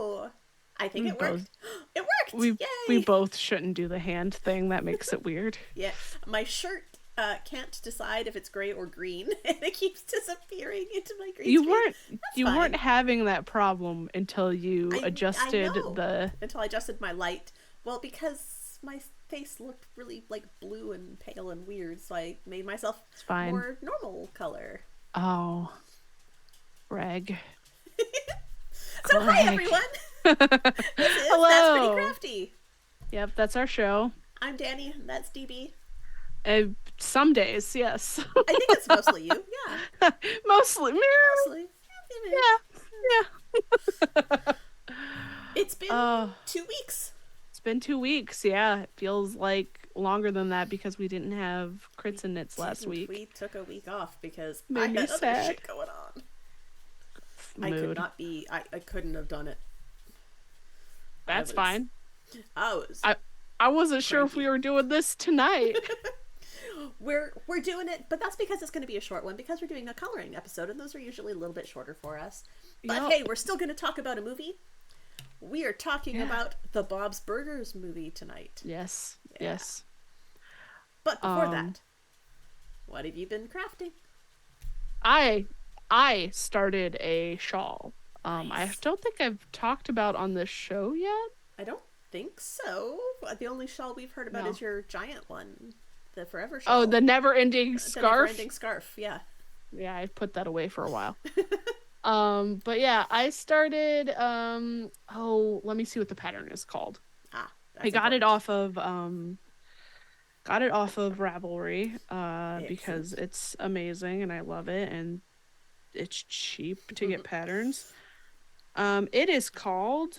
Oh, I think We it both worked. It worked! we Yay! both shouldn't do the hand thing. That makes it weird. Yeah, my shirt can't decide if it's gray or green, and it keeps disappearing into my green You screen. weren't That's you weren't fine. having that problem until you I adjusted know the. until I adjusted my light. Well, because my face looked really like blue and pale and weird, so I made myself It's fine. more normal color. Oh, Greg. So hi Greg. everyone. This is That's Pretty Hello. Crafty. Yep, that's our show. I'm Danny. That's DB. Uh, some days, yes. I think it's mostly you. Yeah, Mostly. Meow. mostly. Yeah. Yeah. It's been Oh, 2 weeks. it's been 2 weeks. Yeah, it feels like longer than that because we didn't have We crits and knits last didn't. week. We took a week off because I Made me had other sad. shit going on. I could Mood. not be. I couldn't have done it. I That's was. fine. I was I I wasn't sure if we cranky. were doing this tonight. We're doing it, but that's because it's going to be a short one because we're doing a coloring episode, and those are usually a little bit shorter for us. But Yep. hey, we're still going to talk about a movie. We are talking Yeah. about the Bob's Burgers movie tonight. Yes. Yeah. Yes. But before Um that, what have you been crafting? I I started a shawl. I Nice. don't think I've talked about on this show yet. I don't think so. The only shawl we've heard about No. is your giant one, the Forever Oh, shawl, the never-ending the never-ending scarf. scarf. Yeah. Yeah, I put that away for a while. But yeah, I started oh, let me see what the pattern is called. Ah, I that's important. got it off of Ravelry because Excellent. it's amazing and I love it and it's cheap to get Mm-hmm. patterns. It is called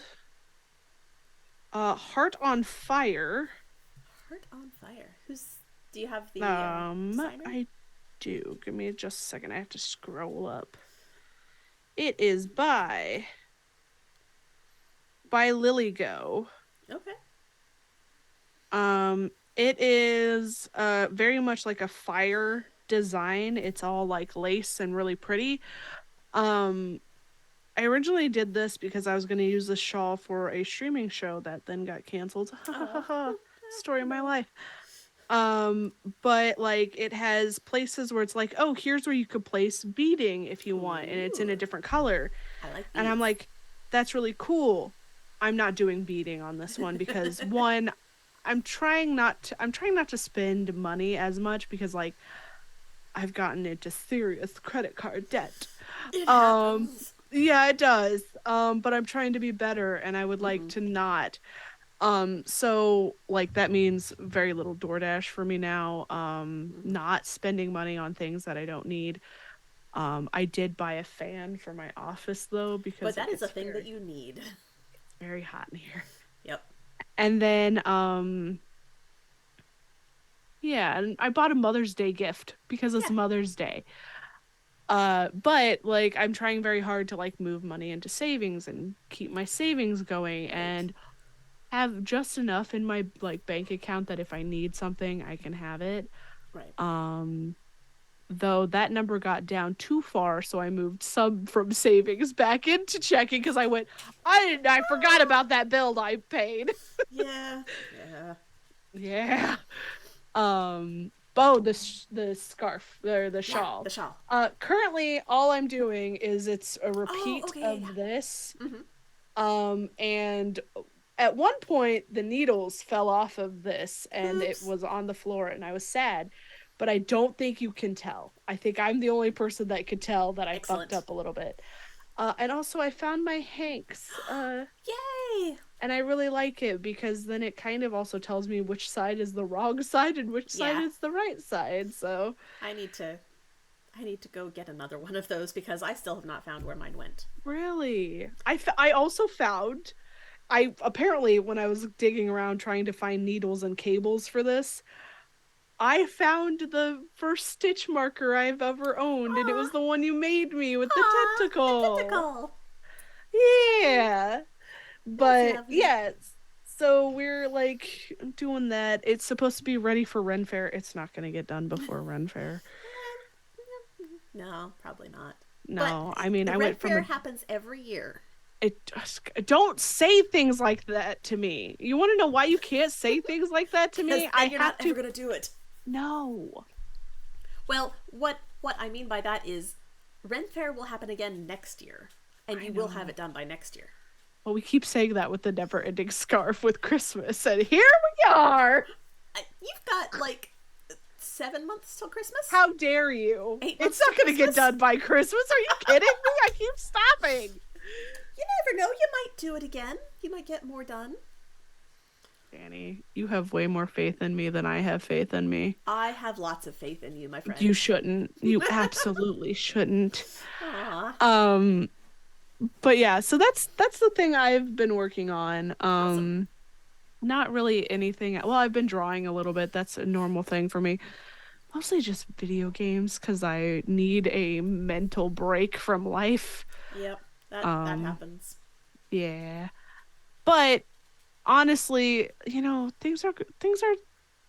Heart on Fire. Heart on Fire. Who's? Do you have the designer? I do. Give me just a second. I have to scroll up. It is by Lily Go. Okay. It is very much like a fire design. It's all like lace and really pretty. Um I originally did this because I was going to use this shawl for a streaming show that then got canceled. Ha ha ha Oh, ha. Story of my no. life. But like it has places where it's like, oh, here's where you could place beading if you want, and it's in a Ooh, different color. I like And I'm beads. like, that's really cool. I'm not doing beading on this one because one, I'm trying not to spend money as much because like I've gotten into serious credit card debt. It Um happens. yeah, it does. But I'm trying to be better and I would like Mm-hmm. to not. So like that means very little DoorDash for me now. Mm-hmm. Not spending money on things that I don't need. I did buy a fan for my office though But because it that is a gets thing that you need. very hot in here. Yep. And then yeah, and I bought a Mother's Day gift because it's Yeah. Mother's Day. But like I'm trying very hard to like move money into savings and keep my savings going Right. and have just enough in my like bank account that if I need something, I can have it. Right. Um though that number got down too far, so I moved some from savings back into checking because I forgot about that bill I paid. Yeah. Yeah. Yeah. Oh, the scarf or the Yeah. shawl. The shawl. Currently all I'm doing is it's a Oh, repeat okay. Yeah. of this. Yeah. Mm-hmm. And at one point the needles fell off of this and it Oops. was on the floor and I was sad. But I don't think you can tell. I think I'm the only person that could tell that I fucked Excellent. up a little bit. And also I found my Hanks. Yay! And I really like it because then it kind of also tells me which side is the wrong side and which side Yeah. is the right side. So I need to. I need to go get another one of those because I still have not found where mine went. really, I also found I apparently when I was digging around trying to find needles and cables for this, I found the first stitch marker I've ever owned, and it Aw, was the one you made me with the aw, the tentacle. tentacle. Oh, Yeah. that's But lovely. yeah, so we're like doing that. It's supposed to be ready for Ren Fair. It's not going to get done before Ren Fair. No, probably not. But No, I mean, the I Red went from Fair a happens every year. Don't say things like that to me. You want to know why you can't say things like that to me? You're not ever going to do it. No. Well, what I mean by that is Ren Fair will happen again next year, and you will have it done by next year. Well, we keep saying that with the never-ending scarf with Christmas, and here we are. You've got like 7 months till Christmas. How dare you? 8 months. It's not going to get done by Christmas. Are you kidding me? I keep stopping. You never know. You might do it again. You might get more done. Danny, you have way more faith in me than I have faith in me. I have lots of faith in you, my friend. You shouldn't. You absolutely shouldn't. Aww. But yeah, so that's the thing I've been working on. Awesome. Not really anything. Well, I've been drawing a little bit. That's a normal thing for me. Mostly just video games because I need a mental break from life. Yep, that happens. Yeah, but honestly, things are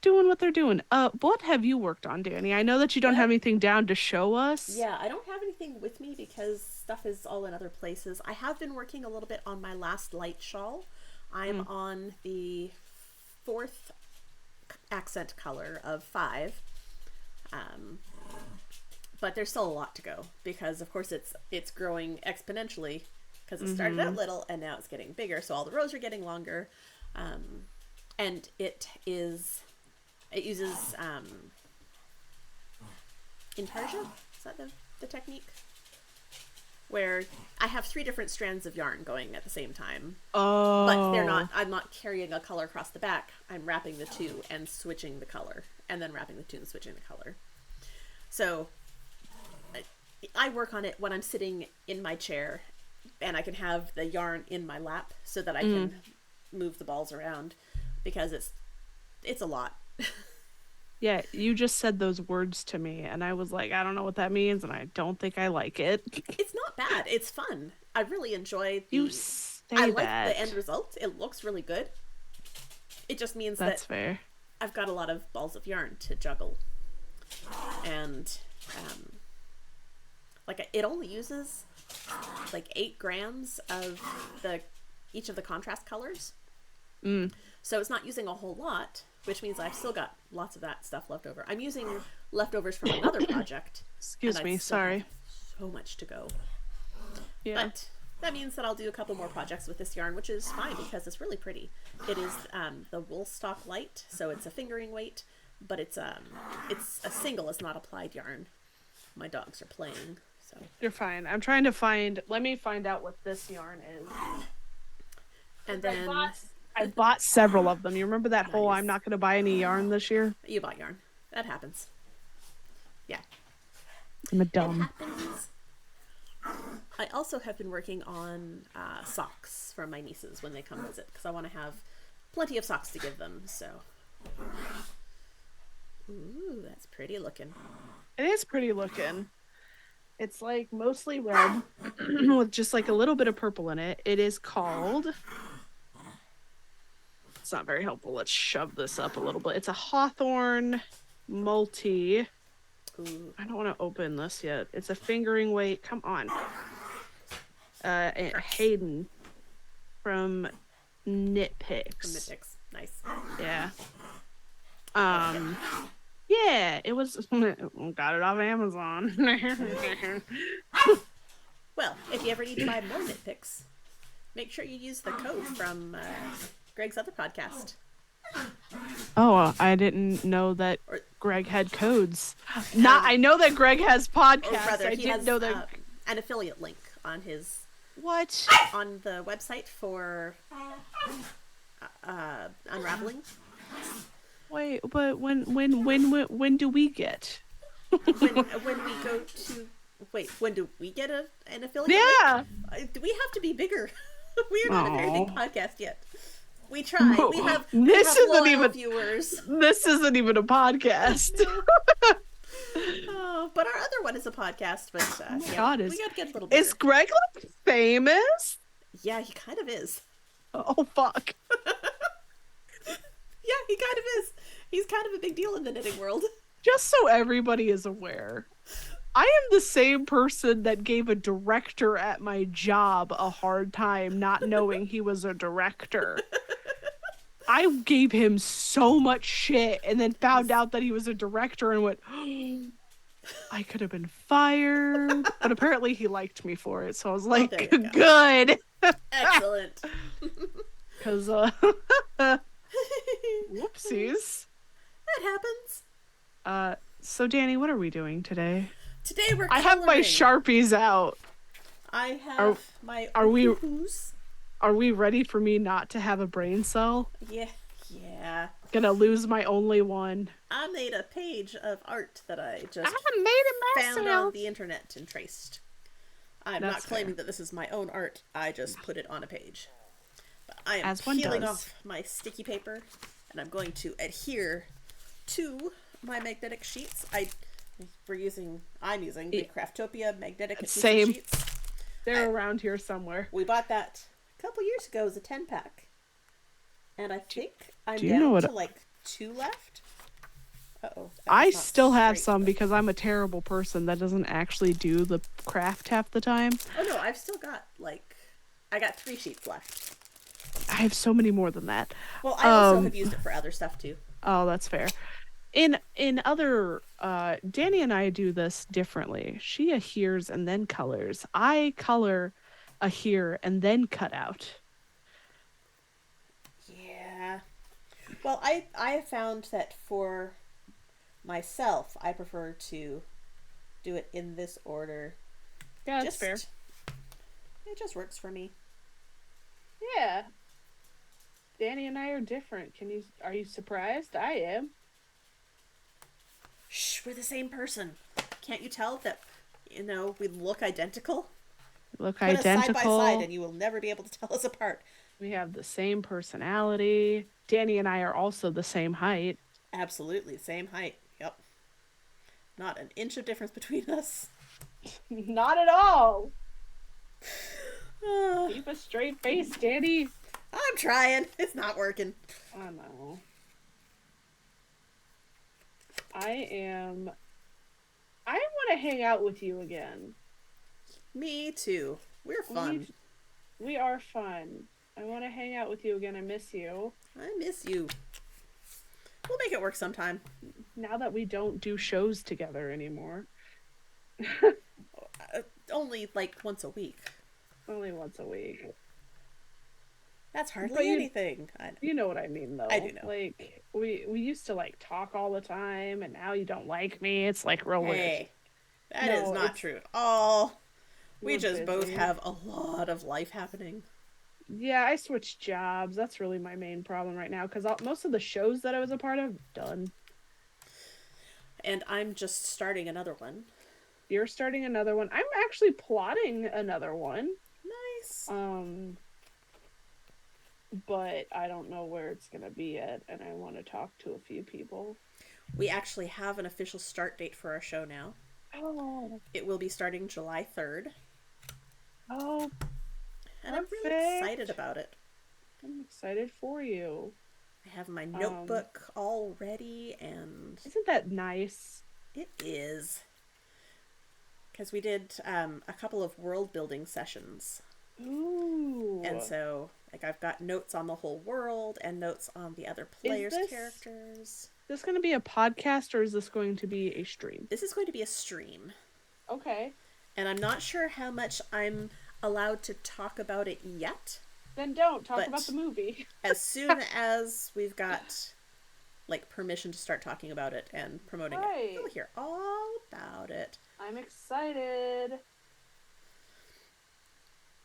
doing what they're doing. What have you worked on, Danny? I know that you don't have anything down to show us. Yeah, I don't have anything with me because stuff is all in other places. I have been working a little bit on my last light shawl. I'm on the 4th accent color of 5. But there's still a lot to go because of course it's growing exponentially because it started out little and now it's getting bigger. So all the rows are getting longer. And it uses intarsia, is that the technique? Where I have 3 different strands of yarn going at the same time. Oh. But I'm not carrying a color across the back. I'm wrapping the 2 and switching the color. And then wrapping the 2 and switching the color. So I work on it when I'm sitting in my chair and I can have the yarn in my lap so that I can move the balls around because it's a lot. Yeah, you just said those words to me, and I was like, I don't know what that means, and I don't think I like it. It's not bad. It's fun. I really enjoy I like the end result. It looks really good. It just means that's fair. I've got a lot of balls of yarn to juggle. And, it only uses, 8 grams of each of the contrast colors. So it's not using a whole lot, which means I've still got lots of that stuff left over. I'm using leftovers from another project. Excuse me, sorry. So much to go. Yeah. But that means that I'll do a couple more projects with this yarn, which is fine because it's really pretty. It is the wool stock light, so it's a fingering weight, but it's a single, it's not applied yarn. My dogs are playing, so. You're fine. I'm trying to let me find out what this yarn is. And then I bought several of them. You remember that whole I'm not going to buy any yarn this year? You bought yarn. That happens. Yeah. I'm a dumb. It happens. I also have been working on socks for my nieces when they come visit because I want to have plenty of socks to give them. So, ooh, that's pretty looking. It is pretty looking. It's mostly red with just a little bit of purple in it. It is called. It's not very helpful. Let's shove this up a little bit. It's a Hawthorne multi. Ooh. I don't want to open this yet. It's a fingering weight. Come on. Hayden from Knitpicks. From Knitpicks. Nice. Yeah. Yeah, it was. Got it off Amazon. Well, if you ever need to buy more Knitpicks, make sure you use the code from Greg's other podcast. Oh, I didn't know that Greg had codes. I know that Greg has podcasts. Or rather, I didn't know that an affiliate link on his on the website for Unraveling. Wait, but when do we get? when we go to when do we get an affiliate? Yeah. Link? Do we have to be bigger? We are not a very big podcast yet. We try. No, we have isn't even viewers. This isn't even a podcast. But our other one is a podcast. But we got to get a little bit. Is Greg famous? Yeah, he kind of is. Oh fuck. Yeah, he kind of is. He's kind of a big deal in the knitting world. Just so everybody is aware. I am the same person that gave a director at my job a hard time not knowing he was a director. I gave him so much shit and then found He's out that he was a director and went, I could have been fired. But apparently he liked me for it. So I was well, there like, you go. good. Excellent. Because, whoopsies. That happens. So Danny, what are we doing today? Today we're I coloring. have my Sharpies out. I have my are we- ooh-hoo-hoos. Are we ready for me not to have a brain cell? Yeah. Gonna lose my only one. I made a page of art that I just I made it found myself. on the internet and traced. I'm That's not claiming fair. that this is my own art. I just put it on a page. But I am As one peeling does. off my sticky paper, and I'm going to adhere to my magnetic sheets. I'm using the Craftopia magnetic adhesive Same. sheets. They're around here somewhere. We bought that a couple years ago as a 10-pack. And I think I'm do you know down what- to like 2 left. Uh-oh. I That's not still have straight, some but- because I'm a terrible person that doesn't actually do the craft half the time. Oh no, I've still got I got 3 sheets left. I have so many more than that. Well, I also have used it for other stuff too. Oh, that's fair. In other Danny and I do this differently. She adheres and then colors. I color, adhere, and then cut out. Yeah. Well, I have found that for myself, I prefer to do it in this order. Yeah, that's fair. It just works for me. Yeah. Danny and I are different. Are you surprised? I am. Shh, we're the same person. Can't you tell that, we look identical? Look Put us identical. side by side and you will never be able to tell us apart. We have the same personality. Danny and I are also the same height. Absolutely, same height. Yep. Not an inch of difference between us. Not at all. Keep a straight face, Danny. I'm trying. It's not working. I know. I want to hang out with you again. Me too. We're fun. We are fun. I want to hang out with you again. I miss you. I miss you. We'll make it work sometime. Now that we don't do shows together anymore. Only like once a week. Only once a week. That's hardly But anything. I know. You know what I mean, though. I do know. Like, we used to, like, talk all the time, and now you don't like me. It's, like, real weird. Hey, that No, is not it's- true at all. We We're just both busy. have a lot of life happening. Yeah, I switched jobs. That's really my main problem right now, because most of the shows that I was a part of, done. And I'm just starting another one. You're starting another one. I'm actually plotting another one. Nice. But I don't know where it's going to be yet, and I want to talk to a few people. We actually have an official start date for our show now. Oh. It will be starting July 3rd. Oh, And I'm really perfect. excited about it. I'm excited for you. I have my notebook all ready, and Isn't that nice? it is. Because we did a couple of world building sessions. Ooh. And so, I've got notes on the whole world and notes on the other players' characters. Is this going to be a podcast, or is this going to be a stream? This is going to be a stream. Okay. And I'm not sure how much I'm allowed to talk about it yet. Then don't talk But- about the movie. As soon as we've got permission to start talking about it and promoting Right. it, you'll hear all about it. I'm excited.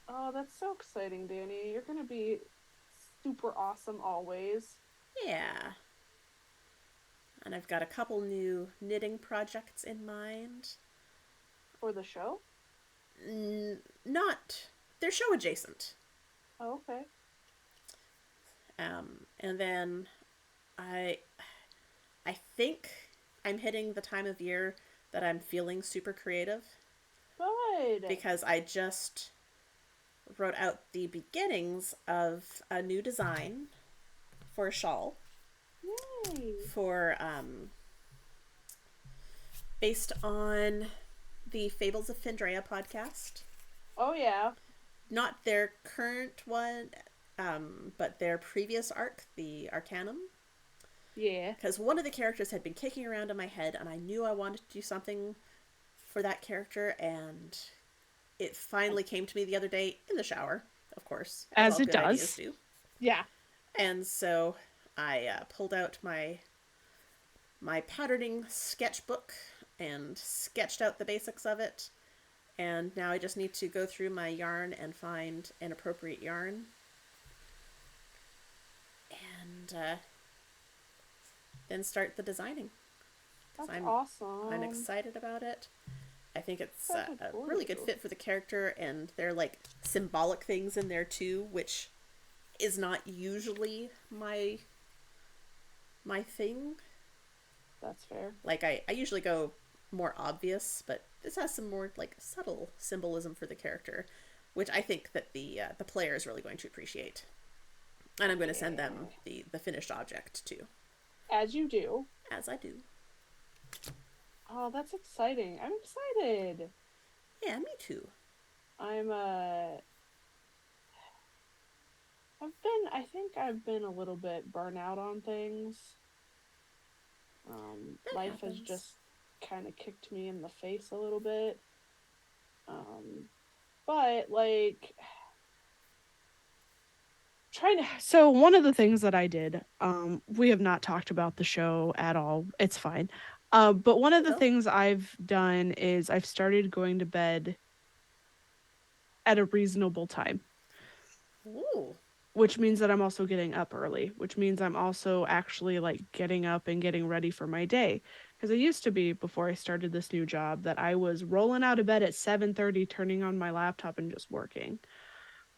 Oh, that's so exciting, Danny. You're going to be super awesome always. Yeah. And I've got a couple new knitting projects in mind. For the show? They're show adjacent. Oh, okay. And then I think I'm hitting the time of year that I'm feeling super creative, Good. because I just wrote out the beginnings of a new design for a shawl Yay. for based on the Fables of Findrea podcast. Oh yeah. Not their current one, but their previous arc, the Arcanum. Yeah. Because one of the characters had been kicking around in my head, and I knew I wanted to do something for that character, and it finally came to me the other day in the shower, of course, as As all it good ideas does. do. Yeah. And so I pulled out my patterning sketchbook and sketched out the basics of it. And now I just need to go through my yarn and find an appropriate yarn. And then start the designing. That's I'm awesome. I'm excited about it. I think it's That's a really good fit for the character, and they're like symbolic things in there too, which is not usually my thing. That's fair. Like I usually go more obvious, but this has some more like subtle symbolism for the character, which I think that the player is really going to appreciate. And I'm going to send them the finished object too. As you do. As I do. Oh, that's exciting. I'm excited. Yeah, me too. I think I've been a little bit burnout on things. Life has just kind of kicked me in the face a little bit. But like so one of the things that I did, we have not talked about the show at all. It's fine. But one of the things I've done is I've started going to bed at a reasonable time. Ooh. Which means that I'm also getting up early, which means I'm also actually like getting up and getting ready for my day. Because it used to be, before I started this new job, that I was rolling out of bed at 7:30, turning on my laptop and just working.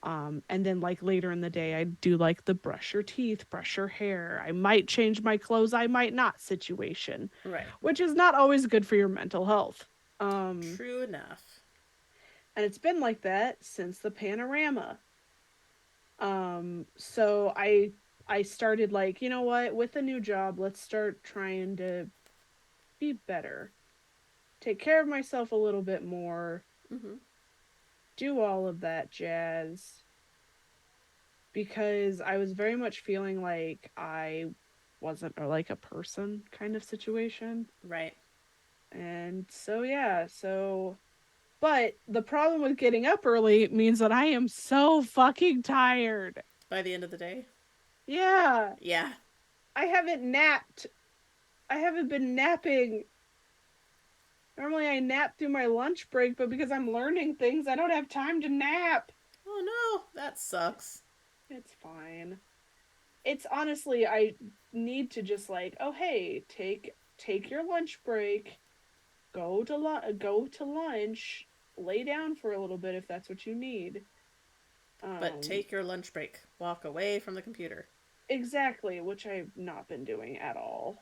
And then like later in the day, I do like the brush your teeth, brush your hair. I might change my clothes, I might not situation. Right. Which is not always good for your mental health. True enough. And it's been like that since the panorama. So I started like, you know what, with a new job, let's start trying to be better. Take care of myself a little bit more. Mm-hmm. Do all of that jazz. Because I was very much feeling like I wasn't like a person kind of situation. Right. And so yeah, but the problem with getting up early means that I am so fucking tired. By the end of the day? Yeah. Yeah. I haven't napped. I haven't been napping. Normally I nap through my lunch break, but because I'm learning things, I don't have time to nap. Oh no, that sucks. It's fine. It's honestly, I need to just like, oh hey, take your lunch break, go to lunch, lay down for a little bit if that's what you need. But take your lunch break. Walk away from the computer. Exactly, which I've not been doing at all.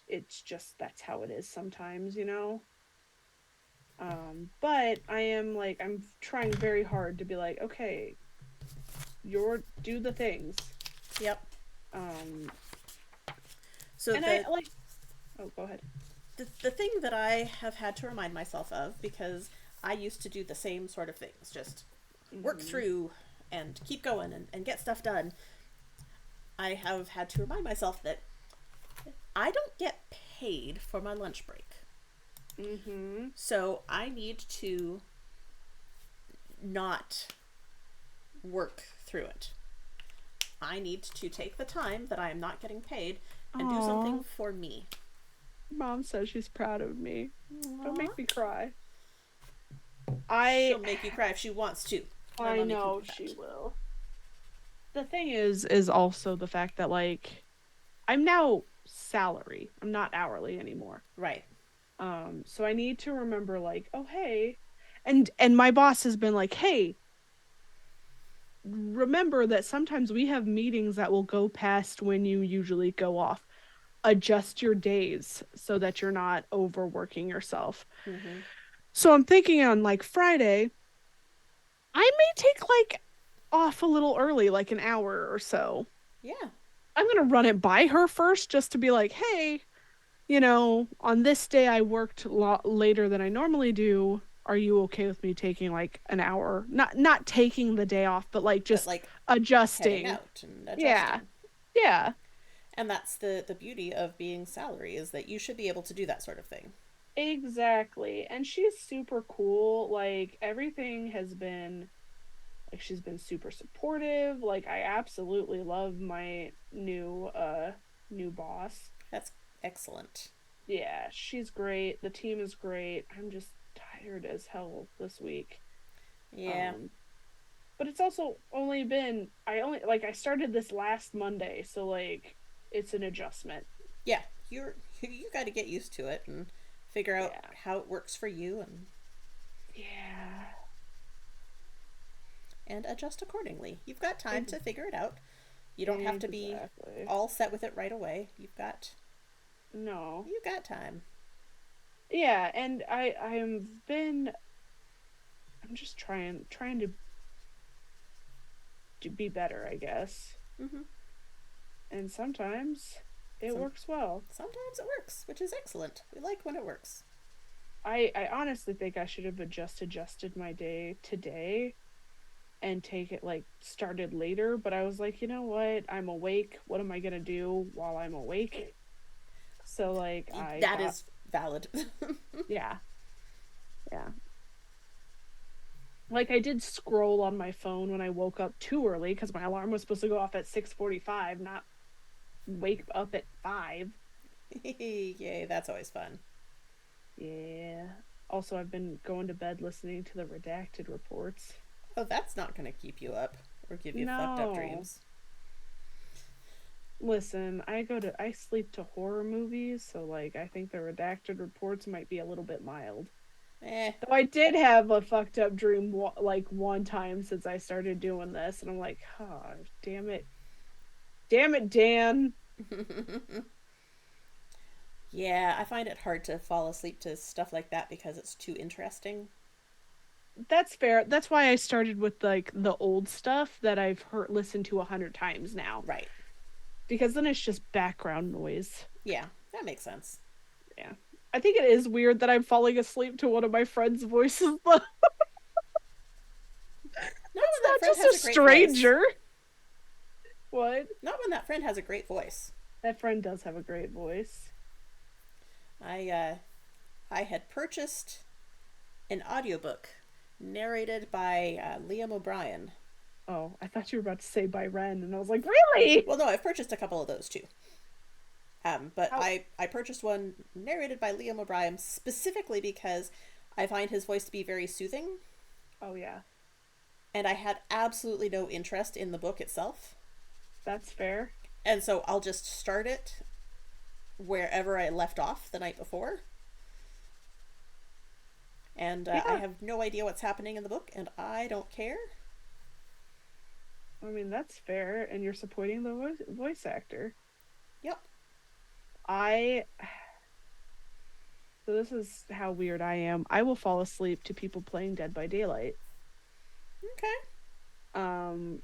It's just, that's how it is sometimes, you know? But I'm trying very hard to be like, okay, do the things. Yep. So and oh, go ahead. The thing that I have had to remind myself of, because I used to do the same sort of things, just work through and keep going and get stuff done. I have had to remind myself that I don't get paid for my lunch break. So I need to not work through it. I need to take the time that I am not getting paid and do something for me. Mom says she's proud of me. Aww. Don't make me cry. She'll make you cry if she wants to. I know she will. The thing is also the fact that like I'm now salary. I'm not hourly anymore. Right. So I need to remember like, oh hey, and my boss has been like, hey, remember that sometimes we have meetings that will go past when you usually go off. Adjust your days so that you're not overworking yourself. So I'm thinking on like Friday, I may take like off a little early, like an hour or so. Yeah. I'm gonna run it by her first just to be like, hey, on this day I worked a lot later than I normally do. Are you okay with me taking like an hour? Not taking the day off, but like But just like heading adjusting. out and Yeah. adjusting. Yeah. And that's the beauty of being salary, is that you should be able to do that sort of thing. Exactly. And she's super cool. Like everything has been like she's been super supportive. Like I absolutely love my new boss. That's excellent. Yeah, she's great. The team is great. I'm just tired as hell this week. Yeah. Um but it's also only been I started this last Monday, so like it's an adjustment. Yeah. You got to get used to it and figure out Yeah. how it works for you, Yeah. and adjust accordingly. You've got time Ex- to figure it out. You don't have to be exactly. all set with it right away. No. You've got time. Yeah, and I'm just trying to be better, I guess. Hmm. And sometimes it Some works well. Sometimes it works, which is excellent. We like when it works. I honestly think I should have just adjusted my day today and take it like started later, but I was like, you know what? I'm awake. What am I gonna do while I'm awake? So like I That got is valid. yeah, yeah. Like I did scroll on my phone when I woke up too early because my alarm was supposed to go off at 6:45, not wake up at 5. Yay, that's always fun. Yeah. Also, I've been going to bed listening to the redacted reports. Oh, that's not going to keep you up or give you fucked up No. dreams. Listen, I sleep to horror movies, so like I think the redacted reports might be a little bit mild. Eh. Though I did have a fucked up dream like one time since I started doing this, and I'm like, oh, damn it. Damn it, Dan. Yeah, I find it hard to fall asleep to stuff like that because it's too interesting. That's fair. That's why I started with like the old stuff that I've heard listened to 100 times now. Right. Because then it's just background noise. Yeah, that makes sense. Yeah. I think it is weird that I'm falling asleep to one of my friends' voices, but Not it's when that not friend just has a a great voice. stranger. What? Not when that friend has a great voice. That friend does have a great voice. I uh I had purchased an audiobook narrated by Liam O'Brien. Oh, I thought you were about to say by Ren, and I was like, really? Well, no, I've purchased a couple of those too. But How? I purchased one narrated by Liam O'Brien specifically because I find his voice to be very soothing, Oh, yeah. and I had absolutely no interest in the book itself. That's fair. And so I'll just start it wherever I left off the night before. And I Yeah. have no idea what's happening in the book, and I don't care. I mean, that's fair. And you're supporting the voice actor. Yep. I. So, this is how weird I am. I will fall asleep to people playing Dead by Daylight. Okay.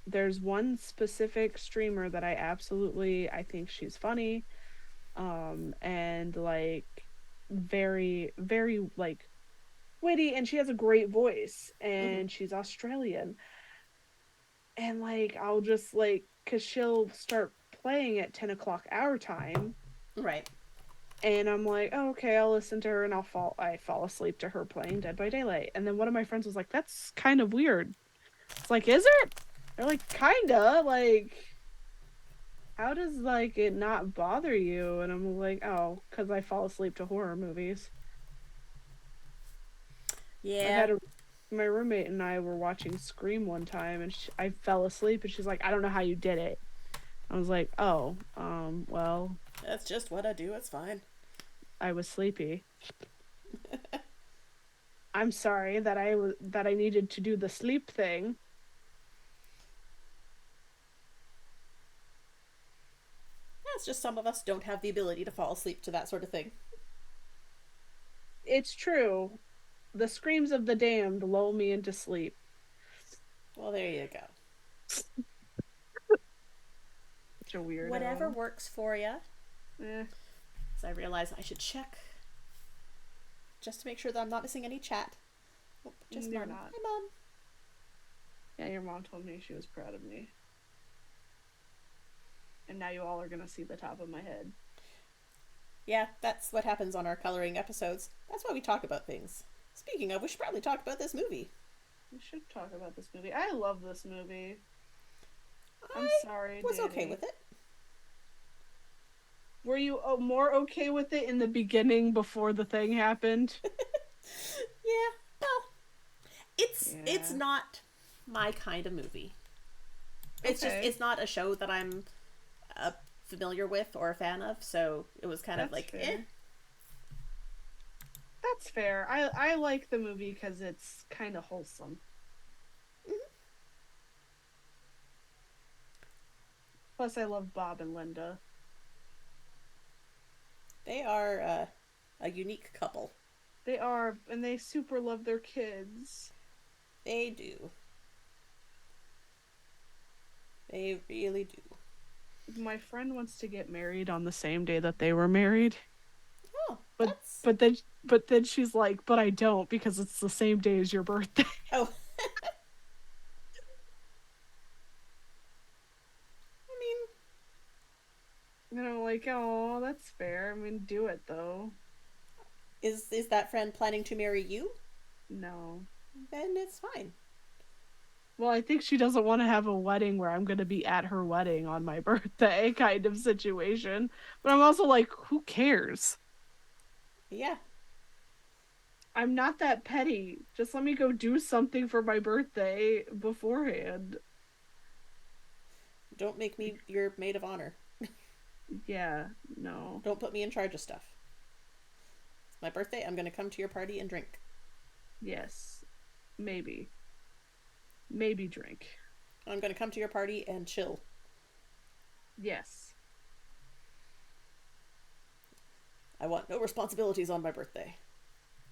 There's one specific streamer that I think she's funny. And like very, very like witty, and she has a great voice, Mm-hmm. and she's Australian. And like I'll just like because she'll start playing at 10 o'clock our time, Right. and I'm like, oh, okay, I'll listen to her, and I fall asleep to her playing Dead by Daylight. And then one of my friends was like, that's kind of weird. It's like, is it? They're like, kinda. Like, how does like it not bother you? And I'm like, oh, because I fall asleep to horror movies. I've Yeah. had a My roommate and I were watching Scream one time, and I fell asleep, and she's like, I don't know how you did it. I was like, oh, well, That's just what I do. It's fine. I was sleepy. I'm sorry that I needed to do the sleep thing. It's just some of us don't have the ability to fall asleep to that sort of thing. It's true. The screams of the damned lull me into sleep. Well, there you go. Such a Whatever weirdo. works for you. Eh. I realize I should check just to make sure that I'm not missing any chat. Oh, just You're Mom. not. Hi, Mom. Yeah, your mom told me she was proud of me. And now you all are gonna see the top of my head. Yeah, that's what happens on our coloring episodes. That's why we talk about things. Speaking of, we should probably talk about this movie. We should talk about this movie. I love this movie. I'm I sorry, was Danny. okay with it. Were you more okay with it in the beginning before the thing happened? Yeah, well, it's not my kind of movie. It's Okay. just it's not a show that I'm familiar with or a fan of, so it was kind of like fair. That's fair. I like the movie because it's kind of wholesome. Mm-hmm. Plus, I love Bob and Linda. They are a unique couple. They are, and they super love their kids. They do. They really do. My friend wants to get married on the same day that they were married. Oh, but that's... but then she's like, but I don't because it's the same day as your birthday. Oh. I mean, and I'm like, oh, that's fair. I mean, do it though. Is that friend planning to marry you? No. Then it's fine. Well, I think she doesn't want to have a wedding where I'm going to be at her wedding on my birthday kind of situation. But I'm also like, who cares? Yeah. I'm not that petty. Just let me go do something for my birthday beforehand. Don't make me your maid of honor. Yeah, no. Don't put me in charge of stuff. It's my birthday. I'm going to come to your party and drink. Yes. Maybe. Maybe drink. I'm going to come to your party and chill. Yes. I want no responsibilities on my birthday.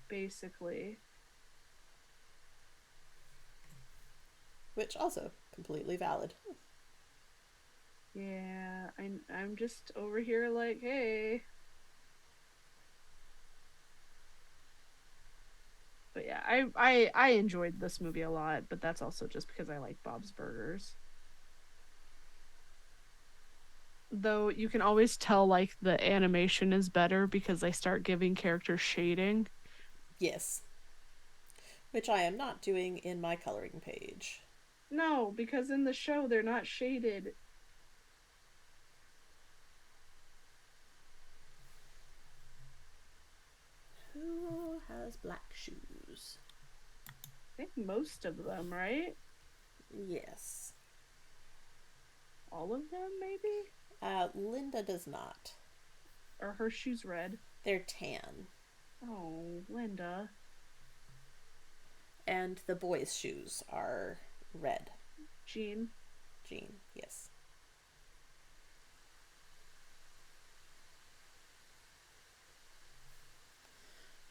Basically. Which also completely valid. Yeah, I'm just over here like, hey. But yeah, I enjoyed this movie a lot, but that's also just because I like Bob's Burgers. Though you can always tell like the animation is better because they start giving characters shading. Yes. Which I am not doing in my coloring page. No, because in the show they're not shaded. Who has black shoes? I think most of them, right? Yes. All of them, maybe? Linda does not. Are her shoes red? They're tan. Oh, Linda. And the boys' shoes are red. Jean, yes.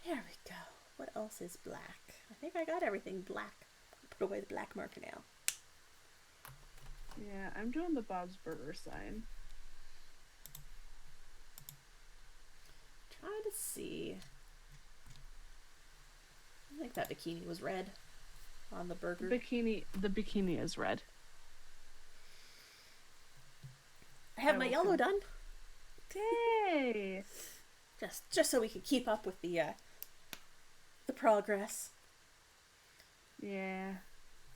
There we go. What else is black? I think I got everything black. Put away the black marker now. Yeah, I'm doing the Bob's Burger sign. Trying to see. I think that bikini was red on the burger. The bikini is red. I have my yellow done. Yay! Just so we can keep up with the progress. Yeah.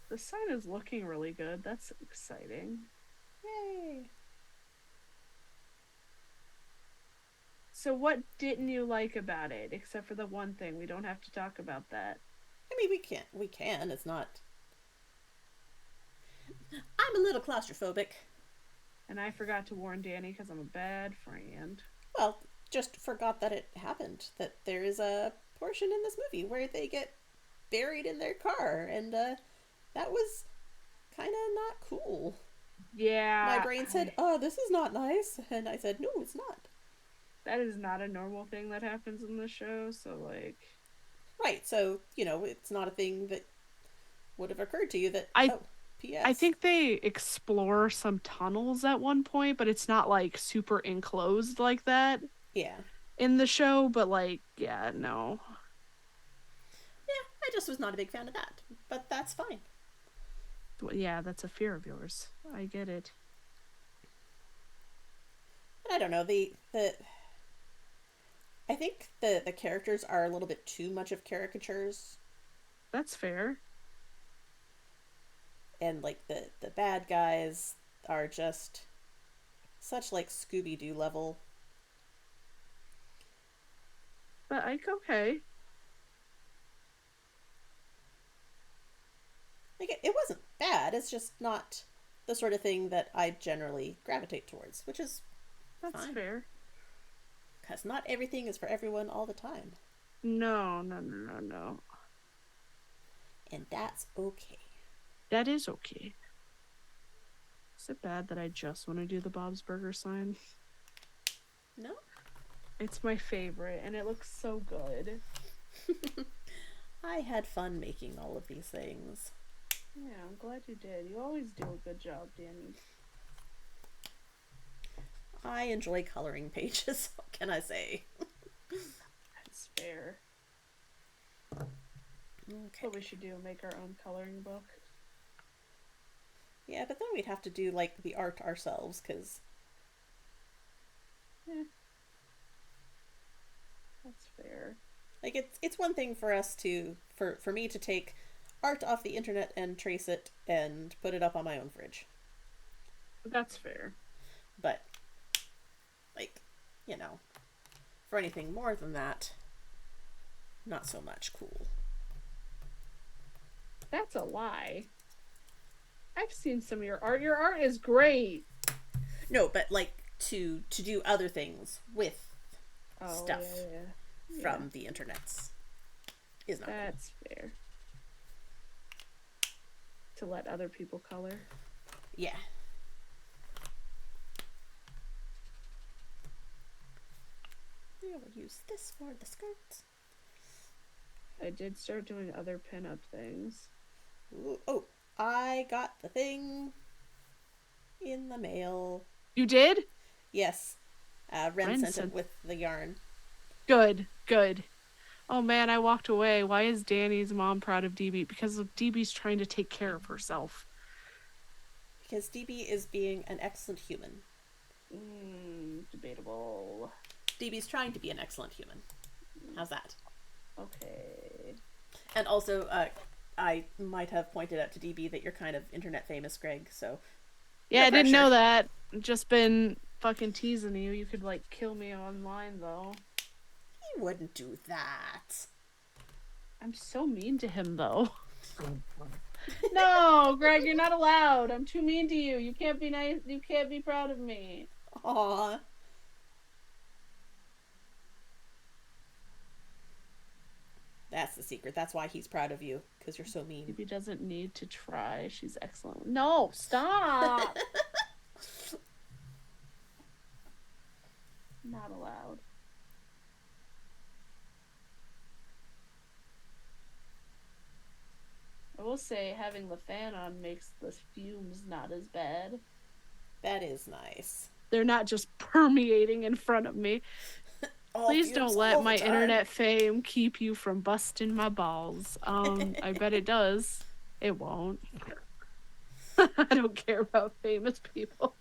The sign is looking really good. That's exciting. Yay! So what didn't you like about it, except for the one thing? We don't have to talk about that. I mean, we can. It's not... I'm a little claustrophobic. And I forgot to warn Danny because I'm a bad friend. Well, just forgot that it happened. That there is a portion in this movie where they get buried in their car. And that was kind of not cool. Yeah. My brain said, oh, this is not nice. And I said, no, it's not. That is not a normal thing that happens in the show, so like... Right, so, it's not a thing that would have occurred to you that, P.S. I think they explore some tunnels at one point, but it's not like super enclosed like that. Yeah. in the show, but like, yeah, no. Yeah, I just was not a big fan of that, but that's fine. Well, yeah, that's a fear of yours. I get it. But I don't know, the I think the characters are a little bit too much of caricatures, That's fair. and like the bad guys are just such like Scooby Doo level. But like, okay. Like it wasn't bad. It's just not the sort of thing that I generally gravitate towards, which is That's fine fair. because not everything is for everyone all the time, No, no, no, no, no. and that's okay. That is okay. Is it bad that I just want to do the Bob's Burger sign? No, It's my favorite, and it looks so good. I had fun making all of these things. Yeah, I'm glad you did. You always do a good job, Danny. I enjoy coloring pages. What can I say? That's fair. Okay. What we should do, make our own coloring book. Yeah, but then we'd have to do like the art ourselves because Yeah. That's fair. like it's one thing for us to for me to take art off the internet and trace it and put it up on my own fridge. That's fair. But like, you know, for anything more than that, not so much cool. That's a lie. I've seen some of your art. Your art is great. No, but like to do other things with stuff yeah. from the internets is not That's fair. To let other people color. cool. Yeah. We'll use this for the skirt. I did start doing other pinup things. Ooh, oh, I got the thing in the mail. You did? Yes. Ren Ren sent sent- it with the yarn. Good, good. Oh man, I walked away. Why is Danny's mom proud of DB? Because DB's trying to take care of herself. Because DB is being an excellent human. Debatable. DB's trying to be an excellent human. How's that? Okay. And also, I might have pointed out to DB that you're kind of internet famous, Greg, so... Yeah, no I didn't pressure. know that. Just been fucking teasing you. You could, like, kill me online, though. He wouldn't do that. I'm so mean to him, though. No, Greg, you're not allowed. I'm too mean to you. You can't be nice. You can't be proud of me. Aww. That's the secret. That's why he's proud of you, because you're so mean. Maybe doesn't need to try. She's excellent. No, stop. Not allowed. I will say having the fan on makes the fumes not as bad. That is nice. They're not just permeating in front of me. All Please fumes don't all let the my time. internet fame keep you from busting my balls. I bet it does. It won't. I don't care about famous people.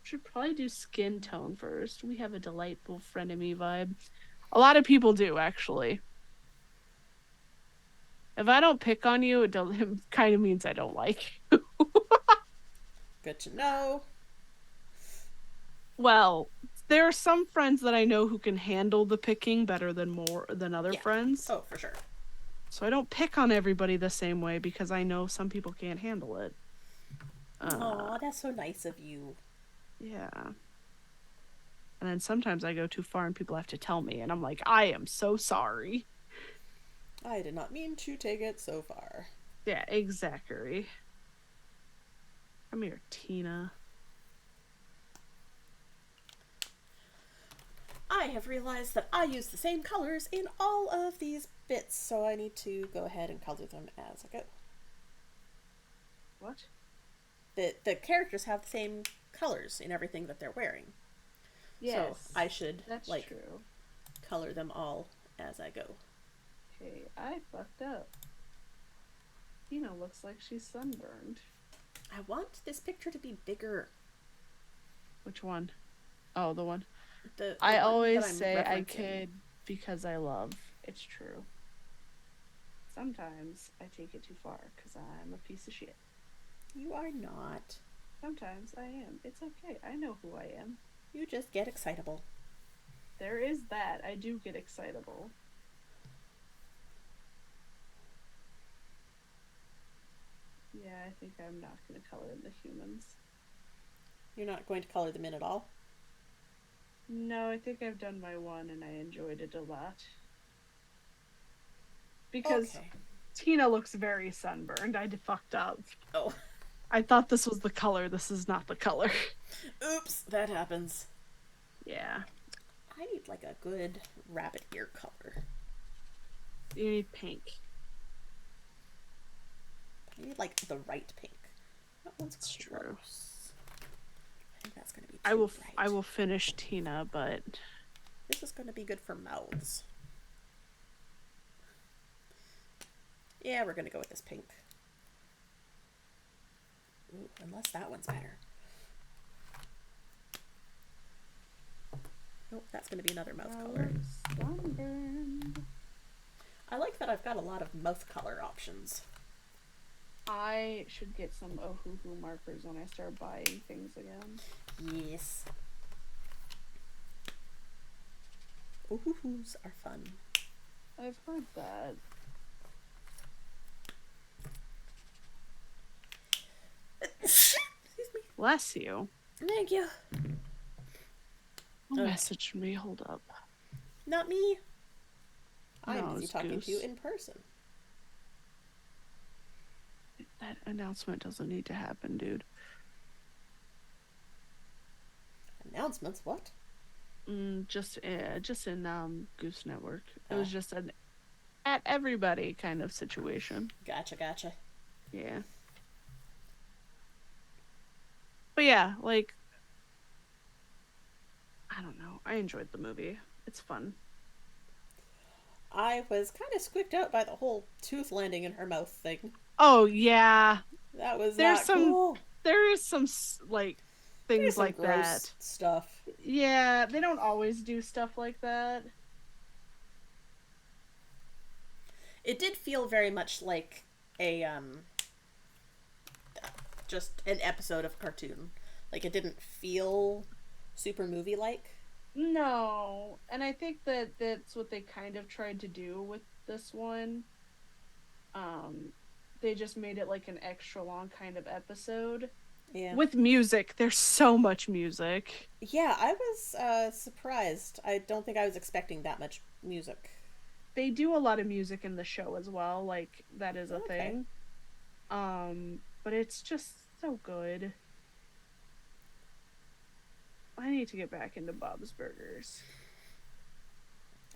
Should probably do skin tone first. We have a delightful frenemy vibe. A lot of people do, actually. If I don't pick on you, it kind of means I don't like you. Good to know. Well, there are some friends that I know who can handle the picking better than other Yeah. friends. Oh, for sure. So I don't pick on everybody the same way because I know some people can't handle it. Aw, that's so nice of you. Yeah. And then sometimes I go too far and people have to tell me, and I'm like, I am so sorry. I did not mean to take it so far. Yeah, exactly. Come here, Tina. I have realized that I use the same colors in all of these bits, so I need to go ahead and color them as I go. What? The characters have the same colors in everything that they're wearing. So I Yes, should that's like true. color them all as I go. Okay, I fucked up. Tina looks like she's sunburned. I want this picture to be bigger. Which one? Oh, the one. The I one that always I'm say I referencing. kid because I love. It's true. Sometimes I take it too far because I'm a piece of shit. You are not. Sometimes I am. It's okay. I know who I am. You just get excitable. There is that. I do get excitable. Yeah, I think I'm not going to color in the humans. You're not going to color them in at all? No, I think I've done my one and I enjoyed it a lot. Because Okay. Tina looks very sunburned. I fucked up. Oh. I thought this was the color. This is not the color. Oops, that happens. Yeah. I need like a good rabbit ear color. You need pink. I need like the right pink. That one's It's close. true. I think that's gonna be too I bright. will finish Tina, but This is gonna be good for mouths. Yeah, we're gonna go with this pink. Ooh, unless that one's better. Nope, that's gonna be another mouth color. sunburned. I like that I've got a lot of mouth color options. I should get some Ohuhu markers when I start buying things again. Yes. Ooh-hoo-hoos are fun. I've heard that. Excuse me. Bless you. Thank you. Who Okay. messaged me? Hold up. Not me. No, I'm busy it's talking Goose. to you in person. That announcement doesn't need to happen, dude. Announcements? What? Just in Goose Network. It was just an at everybody kind of situation. Gotcha. Yeah. But yeah, like I don't know. I enjoyed the movie. It's fun. I was kind of squeaked out by the whole tooth landing in her mouth thing. Oh yeah. That was There's not some cool. there is some like There's things some like gross that. stuff. Yeah, they don't always do stuff like that. It did feel very much like a just an episode of a cartoon. Like it didn't feel super movie like. No, and I think that that's what they kind of tried to do with this one. Um, they just made it like an extra long kind of episode Yeah. with music. There's so much music. Yeah, I was surprised. I don't think I was expecting that much music. They do a lot of music in the show as well. Like that is a Okay. thing. But it's just so good. I need to get back into Bob's Burgers.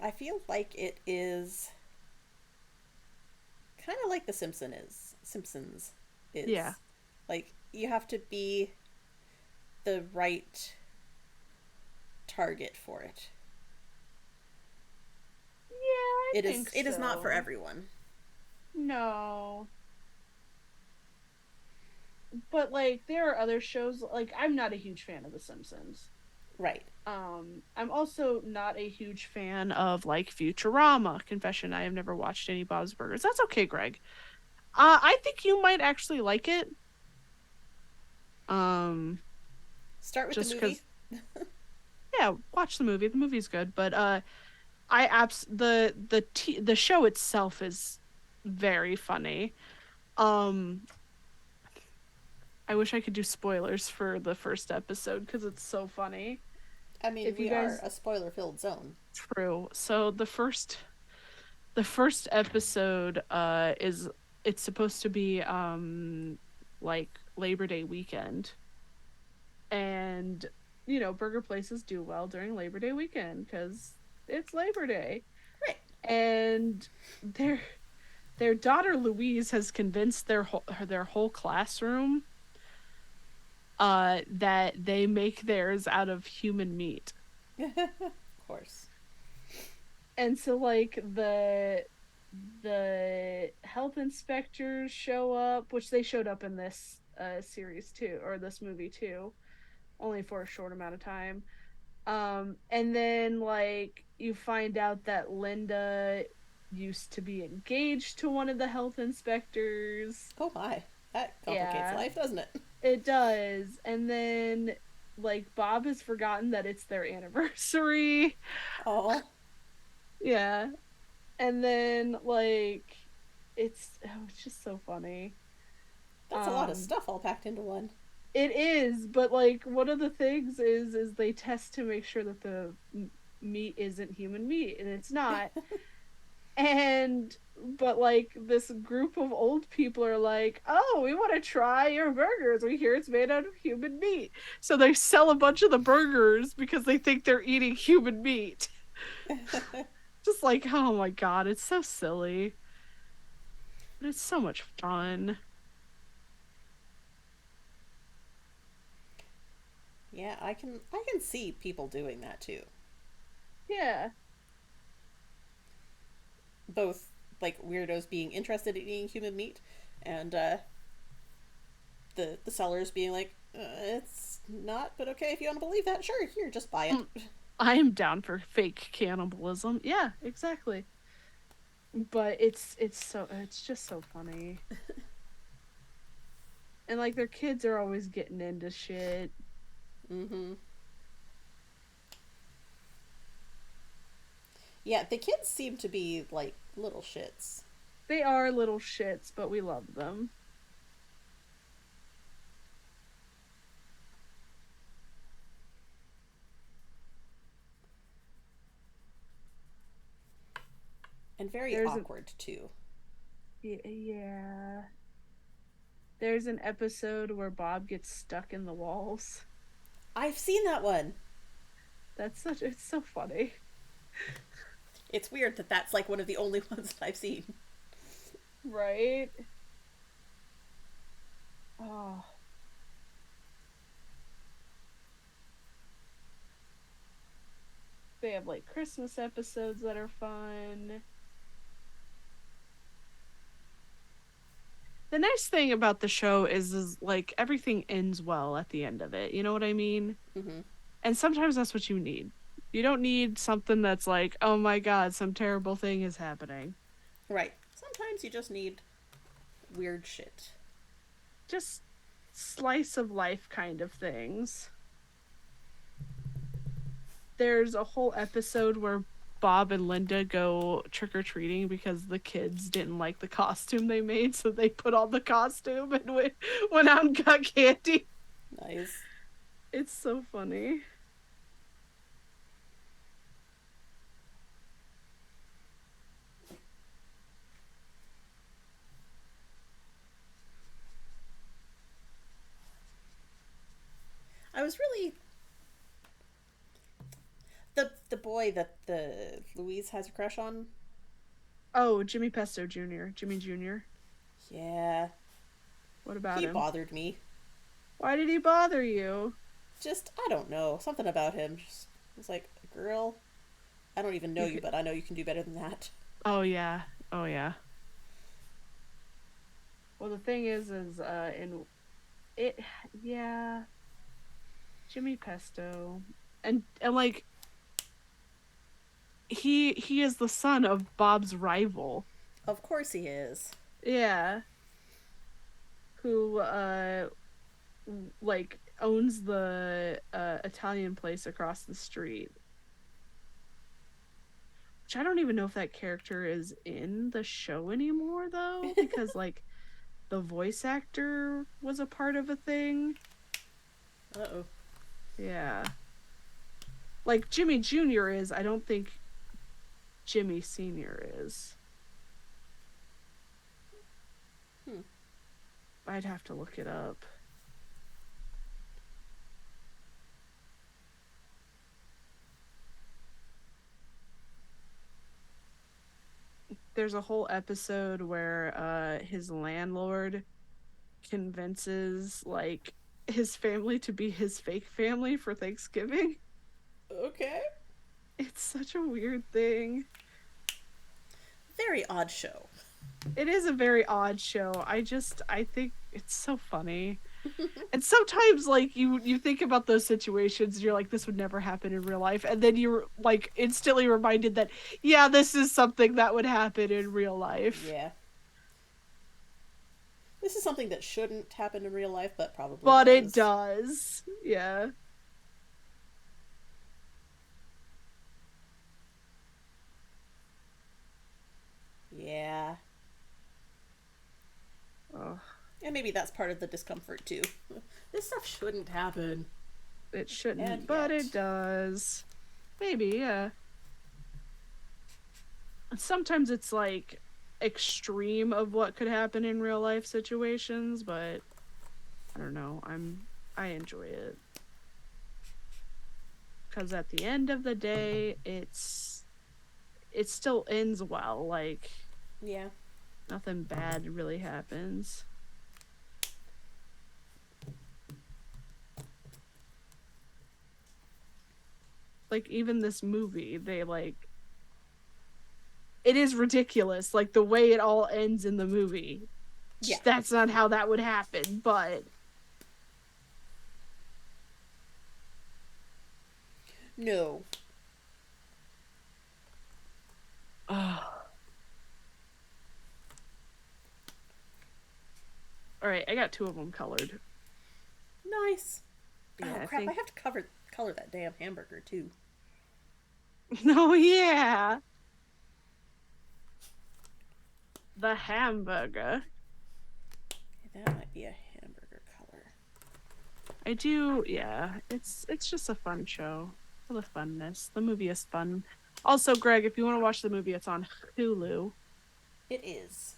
I feel like it is kind of like the Simpsons is. Yeah. Like you have to be the right target for it. Yeah, I think It is not for so. everyone. No. But like there are other shows like I'm not a huge fan of The Simpsons. Right. I'm also not a huge fan of like Futurama. Confession, I have never watched any Bob's Burgers. That's okay, Greg. I think you might actually like it. Start with the Just movie. because yeah, watch the movie. The movie's good, but the show itself is very funny. Um I wish I could do spoilers for the first episode because it's so funny. I mean, If you we are guys a spoiler-filled zone. true. So the first episode is it's supposed to be like Labor Day weekend. And burger places do well during Labor Day weekend cuz it's Labor Day. Right. And their daughter Louise has convinced their whole classroom that they make theirs out of human meat. Of course. And so like the health inspectors show up, which they showed up in this series too, or this movie too, only for a short amount of time. And then like you find out that Linda used to be engaged to one of the health inspectors. Oh my. That complicates Yeah, life, doesn't it? it does. And then like Bob has forgotten that it's their anniversary. Oh, Yeah. And then like it's just so funny. that's a lot of Um stuff all packed into one. it is, but like one of the things is they test to make sure that the meat isn't human meat and it's not. And but like this group of old people are like, "Oh, we want to try your burgers. We hear it's made out of human meat." So they sell a bunch of the burgers because they think they're eating human meat. Just like, oh my god, it's so silly. But it's so much fun. Yeah, I can see people doing that too. Yeah. Both like weirdos being interested in eating human meat, and the sellers being like, it's not, but okay if you want to believe that. Sure, here, just buy it. I am down for fake cannibalism. Yeah, exactly. But it's just so funny. And like their kids are always getting into shit. Mm-hmm. Yeah, the kids seem to be like little shits. They are little shits, but we love them. And very There's a awkward too. yeah. There's an episode where Bob gets stuck in the walls. I've seen that one. It's so funny. It's weird that that's like one of the only ones that I've seen. Right? Oh, they have like Christmas episodes that are fun. The nice thing about the show is like everything ends well at the end of it. You know what I mean? Mm-hmm. And sometimes that's what you need. You don't need something that's like, "Oh my god, some terrible thing is happening." Right. Sometimes you just need weird shit. Just slice of life kind of things. There's a whole episode where Bob and Linda go trick or treating because the kids didn't like the costume they made, so they put on the costume and went out and got candy. Nice. It's so funny. I was really the boy that the Louise has a crush on. Oh, Jimmy Pesto Jr., Jimmy Jr. Yeah, What about he him? bothered me. Why did he bother you? Just I don't know, something about him. Just was like, girl, I don't even know You you, could... but I know you can do better than that. Oh yeah. Oh yeah. Well, the thing is in it yeah, Jimmy Pesto. And like he is the son of Bob's rival. Of course he is. Yeah, who like owns the Italian place across the street. Which I don't even know if that character is in the show anymore though because like the voice actor was a part of a thing. Uh oh. Yeah. Like Jimmy Jr. is, I don't think Jimmy Sr. is. Hmm. I'd have to look it up. There's a whole episode where his landlord convinces like his family to be his fake family for Thanksgiving. Okay. It's such a weird thing. Very odd show. It is a very odd show. I think it's so funny. And sometimes like you think about those situations and you're like, this would never happen in real life, and then you're like instantly reminded that yeah, this is something that would happen in real life. Yeah. This is something that shouldn't happen in real life, but probably But it does. does. Yeah. Yeah. Oh, And maybe that's part of the discomfort too. This stuff shouldn't happen. it shouldn't, And but yet. it does. Maybe, yeah. Sometimes it's like extreme of what could happen in real life situations, but I don't know. I enjoy it because at the end of the day, it still ends well. Like Yeah. nothing bad really happens. Like even this movie, they like it is ridiculous. Like the way it all ends in the movie. Yeah. That's not how that would happen, but No. oh. All right, I got two of them colored. Nice. Yeah, Oh I crap! I think. have to color that damn hamburger too. No, yeah, the hamburger. That might be a hamburger color. I do. Yeah, it's just a fun show for the funness. The movie is fun. Also, Greg, if you want to watch the movie, it's on Hulu. It is.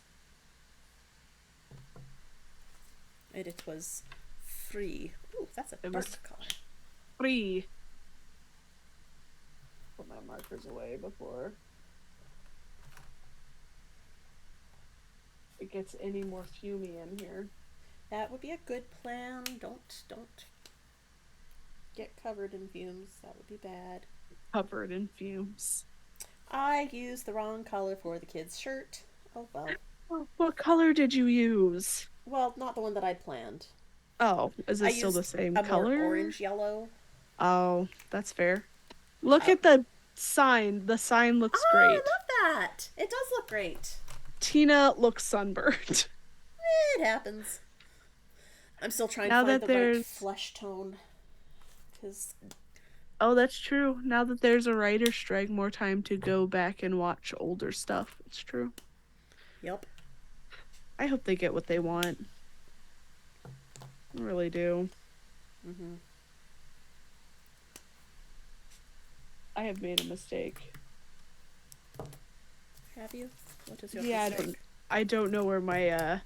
And it was free. Ooh, that's a It dark was color. free. Put my markers away before it gets any more fumey in here. That would be a good plan. Don't get covered in fumes. That would be bad. Covered in fumes. I used the wrong color for the kid's shirt. Oh well. Oh, what color did you use? Well, not the one that I'd planned. Oh, is I it still the used same a more color? orange yellow. Oh, that's fair. Look Oh, at the sign. The sign looks I great. love that. It does look great. Tina looks sunburned. It happens. I'm still trying to Now find that the right there's flesh tone. Because, Oh, that's true. Now that there's a writer's strike, more time to go back and watch older stuff. It's true. yep. I hope they get what they want. I really do. Mm-hmm. I have made a mistake. Have you? What is your Yeah, mistake? I don't know where my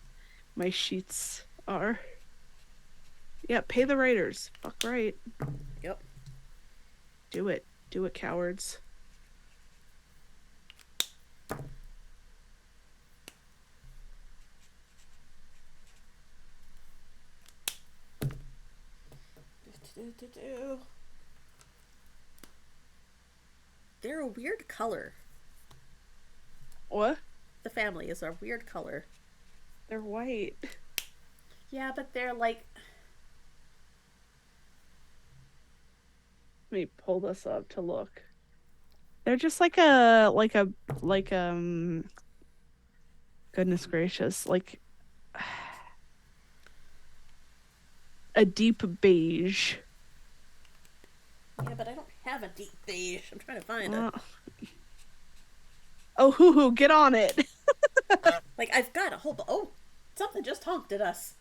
sheets are. Yeah, pay the writers. Fuck right. Yep. Do it. Do it, cowards. They're a weird color. What? The family is a weird color. They're white. Yeah, but they're like. Let me pull this up to look. They're just like goodness gracious, like a deep beige. Yeah, but I don't have a deep beige. I'm trying to find it. Uh, oh, hoo hoo, get on it. Like, I've got a whole. Oh! Something just honked at us.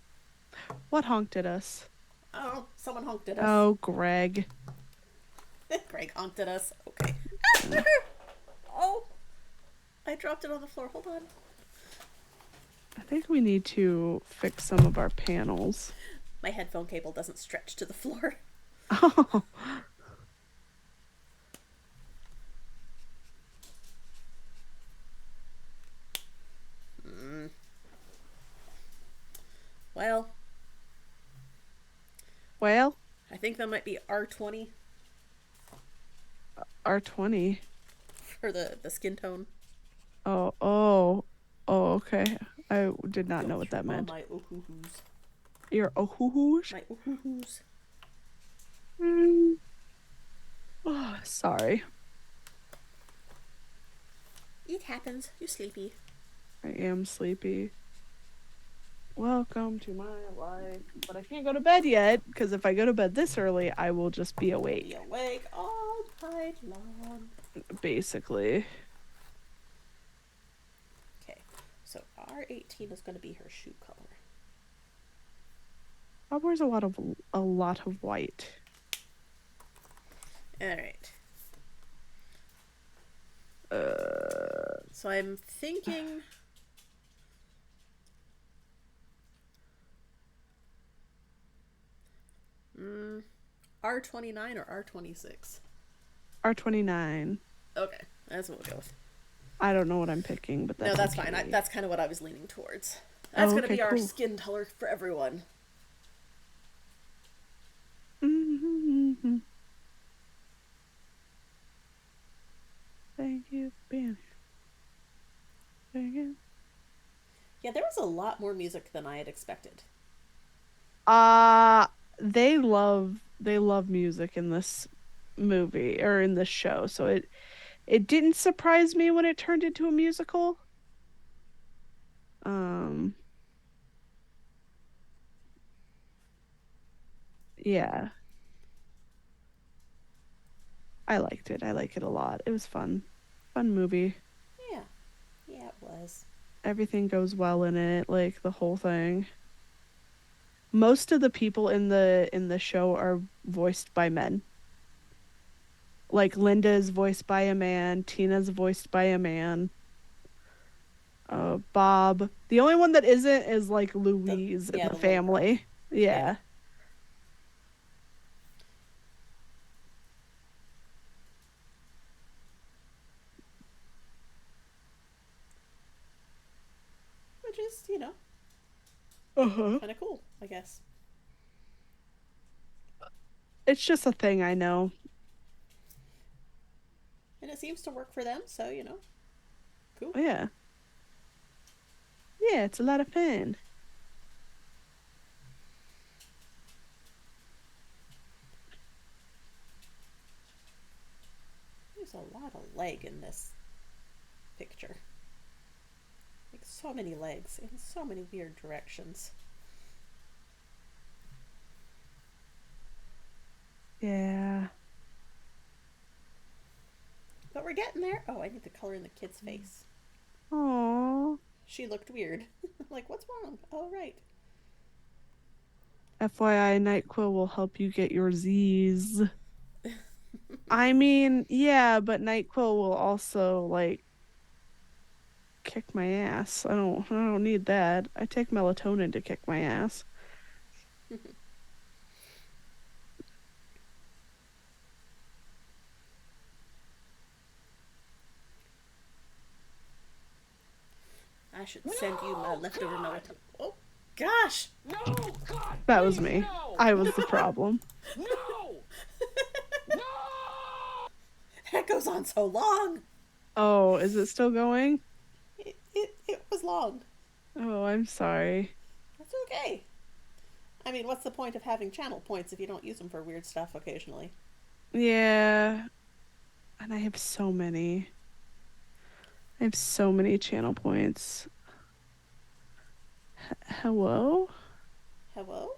What honked at us? Oh, someone honked at us. Oh, Greg. Greg honked at us. Okay. Oh! I dropped it on the floor. Hold on. I think we need to fix some of our panels. My headphone cable doesn't stretch to the floor. Oh. Well, Well, I think that might be R20 R20. for the skin tone. Oh, oh, oh, okay. I did not know Going what through that all meant. my oohoohoos. Your ohoohoosh? My oohoohoos. Mm. Oh, sorry. It happens. You sleepy. I am sleepy. Welcome to my life. But I can't go to bed yet, because if I go to bed this early, I will just be Be awake, awake all night long. basically. Okay, so R18 is going to be her shoe color. Bob wears a lot of white. All right. Uh, So I'm thinking. R29 or R26? R29. Okay, that's what we'll go with. I don't know what I'm picking, but No, that's okay. fine. That's kind of what I was leaning towards. That's Oh, going to okay, be our cool. skin color for everyone. Mm-hmm. Thank you for being here. Yeah, there was a lot more music than I had expected. Uh they love music in this movie or in this show, so it didn't surprise me when it turned into a musical. Um, yeah, I liked it. I like it a lot. It was fun. Fun movie. Yeah, yeah, it was. Everything goes well in it, like the whole thing. Most of the people in the show are voiced by men. Like Linda is voiced by a man, Tina's voiced by a man. Bob. The only one that isn't is like The Louise in yeah, the the little girl. family. Yeah, Yeah. which is Uh-huh. kind of cool, I guess. It's just a thing I know. And it seems to work for them, so cool. Yeah. Yeah, it's a lot of fun. There's a lot of leg in this picture. Like so many legs in so many weird directions. Yeah. But we're getting there. Oh, I need the color in the kid's face. Oh. She looked weird. Like, what's wrong? Oh, right. FYI, NyQuil will help you get your Z's. I mean, yeah, but NyQuil will also like kick my ass. I don't need that. I take melatonin to kick my ass. I should send you my leftover melatonin. Oh, gosh! No, God! That was Please, me. no! I was the problem. No! No! That goes on so long. Oh, is it still going? It was long. Oh, I'm sorry. That's okay. I mean, what's the point of having channel points if you don't use them for weird stuff occasionally? Yeah. And I have so many. I have so many channel points. Hello? Hello?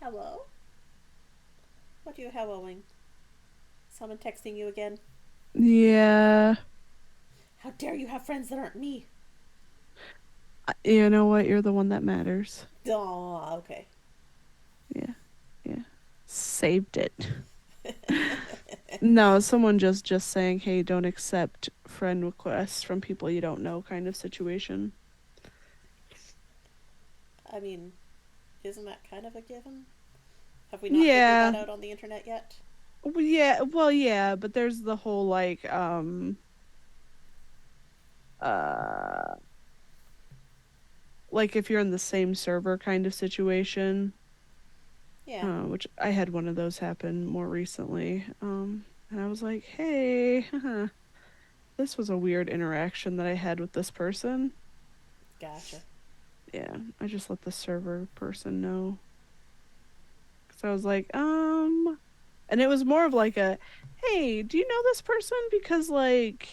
Hello? What are you helloing? Someone texting you again? Yeah. How dare you have friends that aren't me? You know what? You're the one that matters. Oh, okay. Yeah. Yeah. Saved it. No, someone just saying, "Hey, don't accept friend requests from people you don't know," kind of situation. I mean, isn't that kind of a given? Have we not figured Yeah. that out on the internet yet? Yeah, well, yeah, but there's the whole like uh like if you're in the same server kind of situation. Yeah. which I had one of those happen more recently. And I was like, hey, this was a weird interaction that I had with this person. Gotcha. Yeah, I just let the server person know. Because I was like, and it was more of like a, hey, do you know this person? Because, like,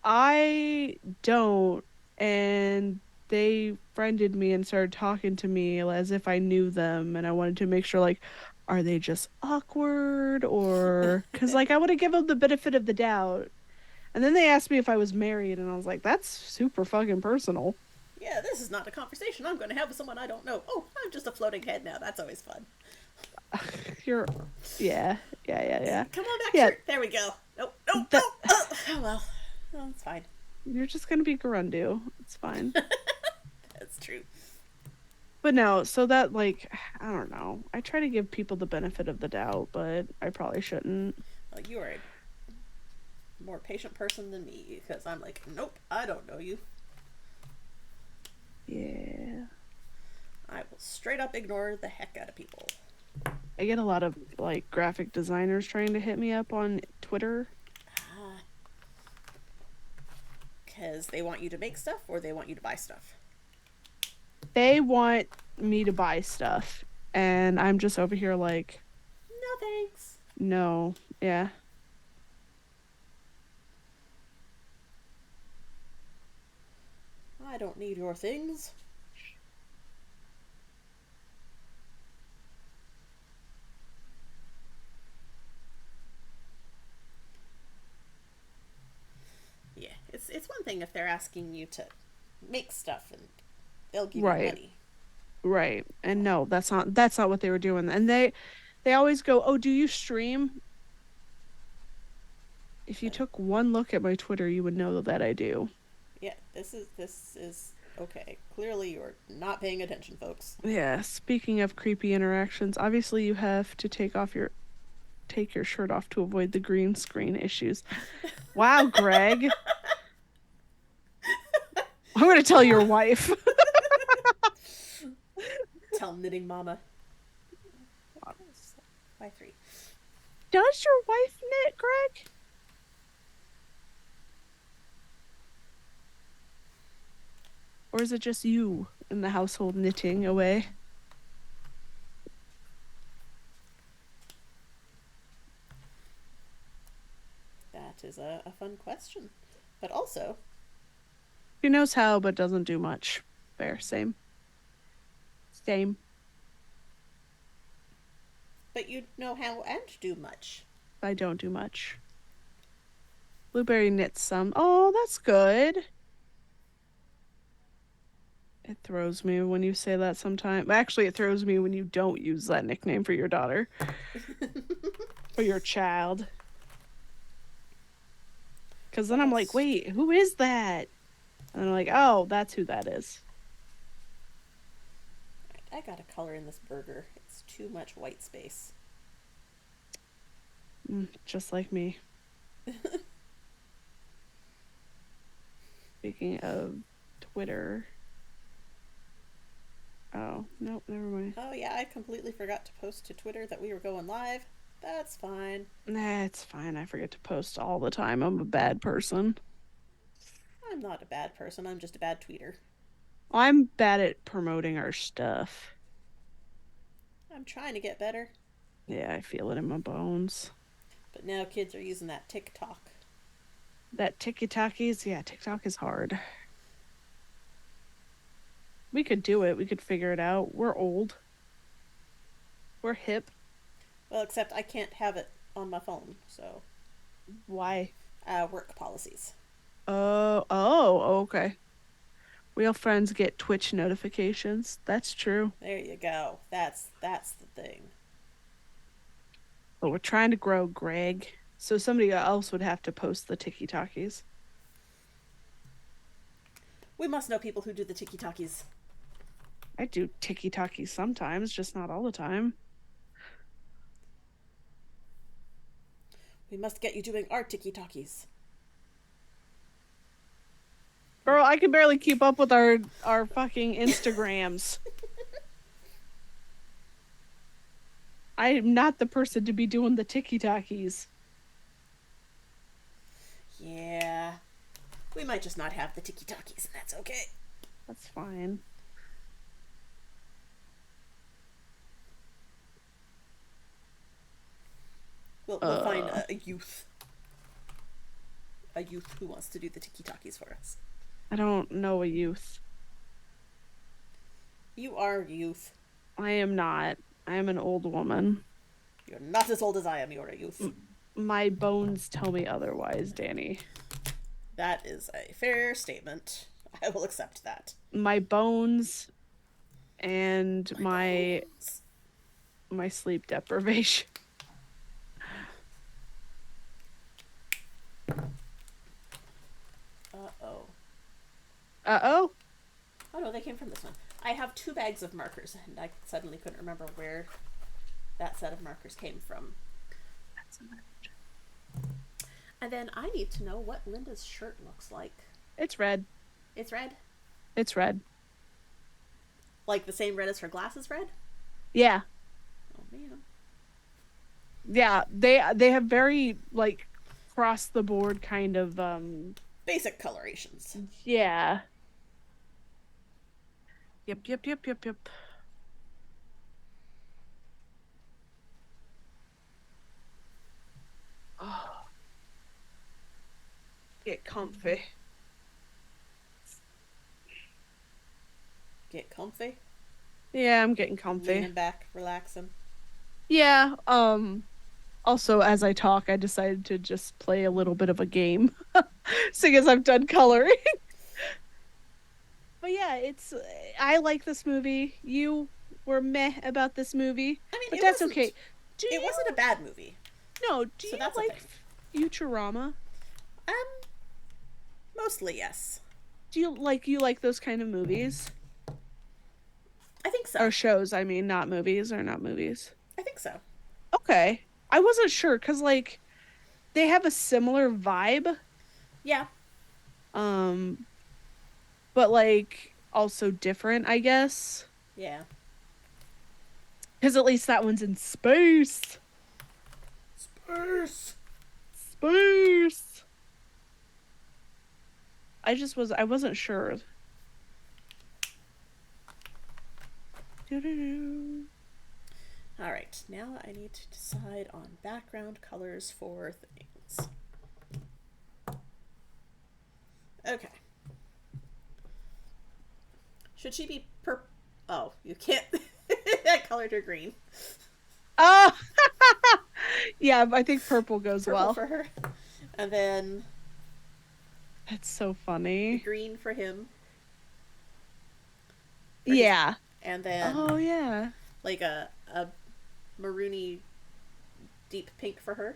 I don't, and they friended me and started talking to me as if I knew them, and I wanted to make sure, like, are they just awkward or because, like, I want to give them the benefit of the doubt. And then they asked me if I was married, and I was like, that's super fucking personal. Yeah, this is not a conversation I'm going to have with someone I don't know. Oh, I'm just a floating head now. That's always fun. You're, yeah, yeah. Come on back, Yeah, shirt. There we go. Nope, nope, that nope. Oh, well. Well, it's fine. you're just gonna be Gerundu. It's fine. That's true. But no, so that, like, I don't know. I try to give people the benefit of the doubt, but I probably shouldn't. Well, you are a more patient person than me because I'm like, nope, I don't know you. Yeah. I will straight up ignore the heck out of people. I get a lot of, like, graphic designers trying to hit me up on Twitter. Because they want you to make stuff or they want you to buy stuff. They want me to buy stuff, and I'm just over here like, No thanks. no. Yeah. I don't need your things. Yeah, it's one thing if they're asking you to make stuff and they'll give you Right. money. Right. And no, that's not what they were doing. And they always go, "Oh, do you stream?" If you took one look at my Twitter, you would know that I do. Yeah, this is okay. Clearly you're not paying attention, folks. Yeah, speaking of creepy interactions, obviously you have to take your shirt off to avoid the green screen issues. Wow, Greg. I'm going to tell your wife. Tell knitting mama. Why 3? Does your wife knit, Greg? Or is it just you in the household knitting away? That is a fun question. But also, She knows how, but doesn't do much. Fair, same. Same. but you know how and do much. I don't do much. Blueberry knits some. Oh, that's good. It throws me when you say that sometimes. Actually, it throws me when you don't use that nickname for your daughter. For your child. Because then I'm like, wait, who is that? And I'm like, oh, that's who that is. I gotta color in this burger. It's too much white space. Just like me. Speaking of Twitter. Oh, nope, never mind. Oh yeah, I completely forgot to post to Twitter that we were going live. That's fine. Nah, it's fine. I forget to post all the time. I'm a bad person. I'm not a bad person, I'm just a bad tweeter. I'm bad at promoting our stuff. I'm trying to get better. Yeah, I feel it in my bones. But now kids are using that TikTok. That TikTokies, yeah, TikTok is hard. We could do it. We could figure it out. We're old. We're hip. Well, except I can't have it on my phone, so. Why? Work policies. Oh, okay. Real friends get Twitch notifications. That's true. There you go. That's the thing. But we're trying to grow, Greg. So somebody else would have to post the TikTokies. We must know people who do the tiki-talkies. I do TikTokies sometimes, just not all the time. We must get you doing our tiki-talkies. Girl, I can barely keep up with our fucking Instagrams. I'm not the person to be doing the tiki-takis. Yeah. We might just not have the tiki-takis, and that's okay. That's fine. We'll find a youth. A youth who wants to do the tiki-takis for us. I don't know a youth. You are youth. I am not. I am an old woman. You're not as old as I am. You're a youth. My bones tell me otherwise, Danny. That is a fair statement. I will accept that. My bones and my sleep deprivation. Uh-oh. Uh-oh? Oh no, they came from this one. I have 2 bags of markers, and I suddenly couldn't remember where that set of markers came from. And then I need to know what Linda's shirt looks like. It's red. It's red? It's red. Like the same red as her glasses red? Yeah. Oh man. Yeah, they have very, like, across the board kind of, Basic colorations. yeah. Yep. Oh. Get comfy. Get comfy. Yeah, I'm getting comfy. Leaning back, relaxing. Yeah, also as I talk, I decided to just play a little bit of a game. Seeing as I've done coloring. But yeah, I like this movie. You were meh about this movie. I mean, but it that's wasn't, okay. It wasn't a bad movie. No, do So you that's a like thing. Futurama? Mostly yes. Do you like those kind of movies? I think so. Or shows, I mean, not movies. I think so. Okay. I wasn't sure, because, like, they have a similar vibe. Yeah. But, like, also different, I guess. Yeah. Because at least that one's in space. Space. I wasn't sure. All right, now I need to decide on background colors for things. Okay. Should she be purple? Oh, you can't. I colored her green. Oh! Yeah, I think purple goes Purple well. for her. And then That's so funny. green for him. Yeah. And then Oh, yeah. like a maroony deep pink for her.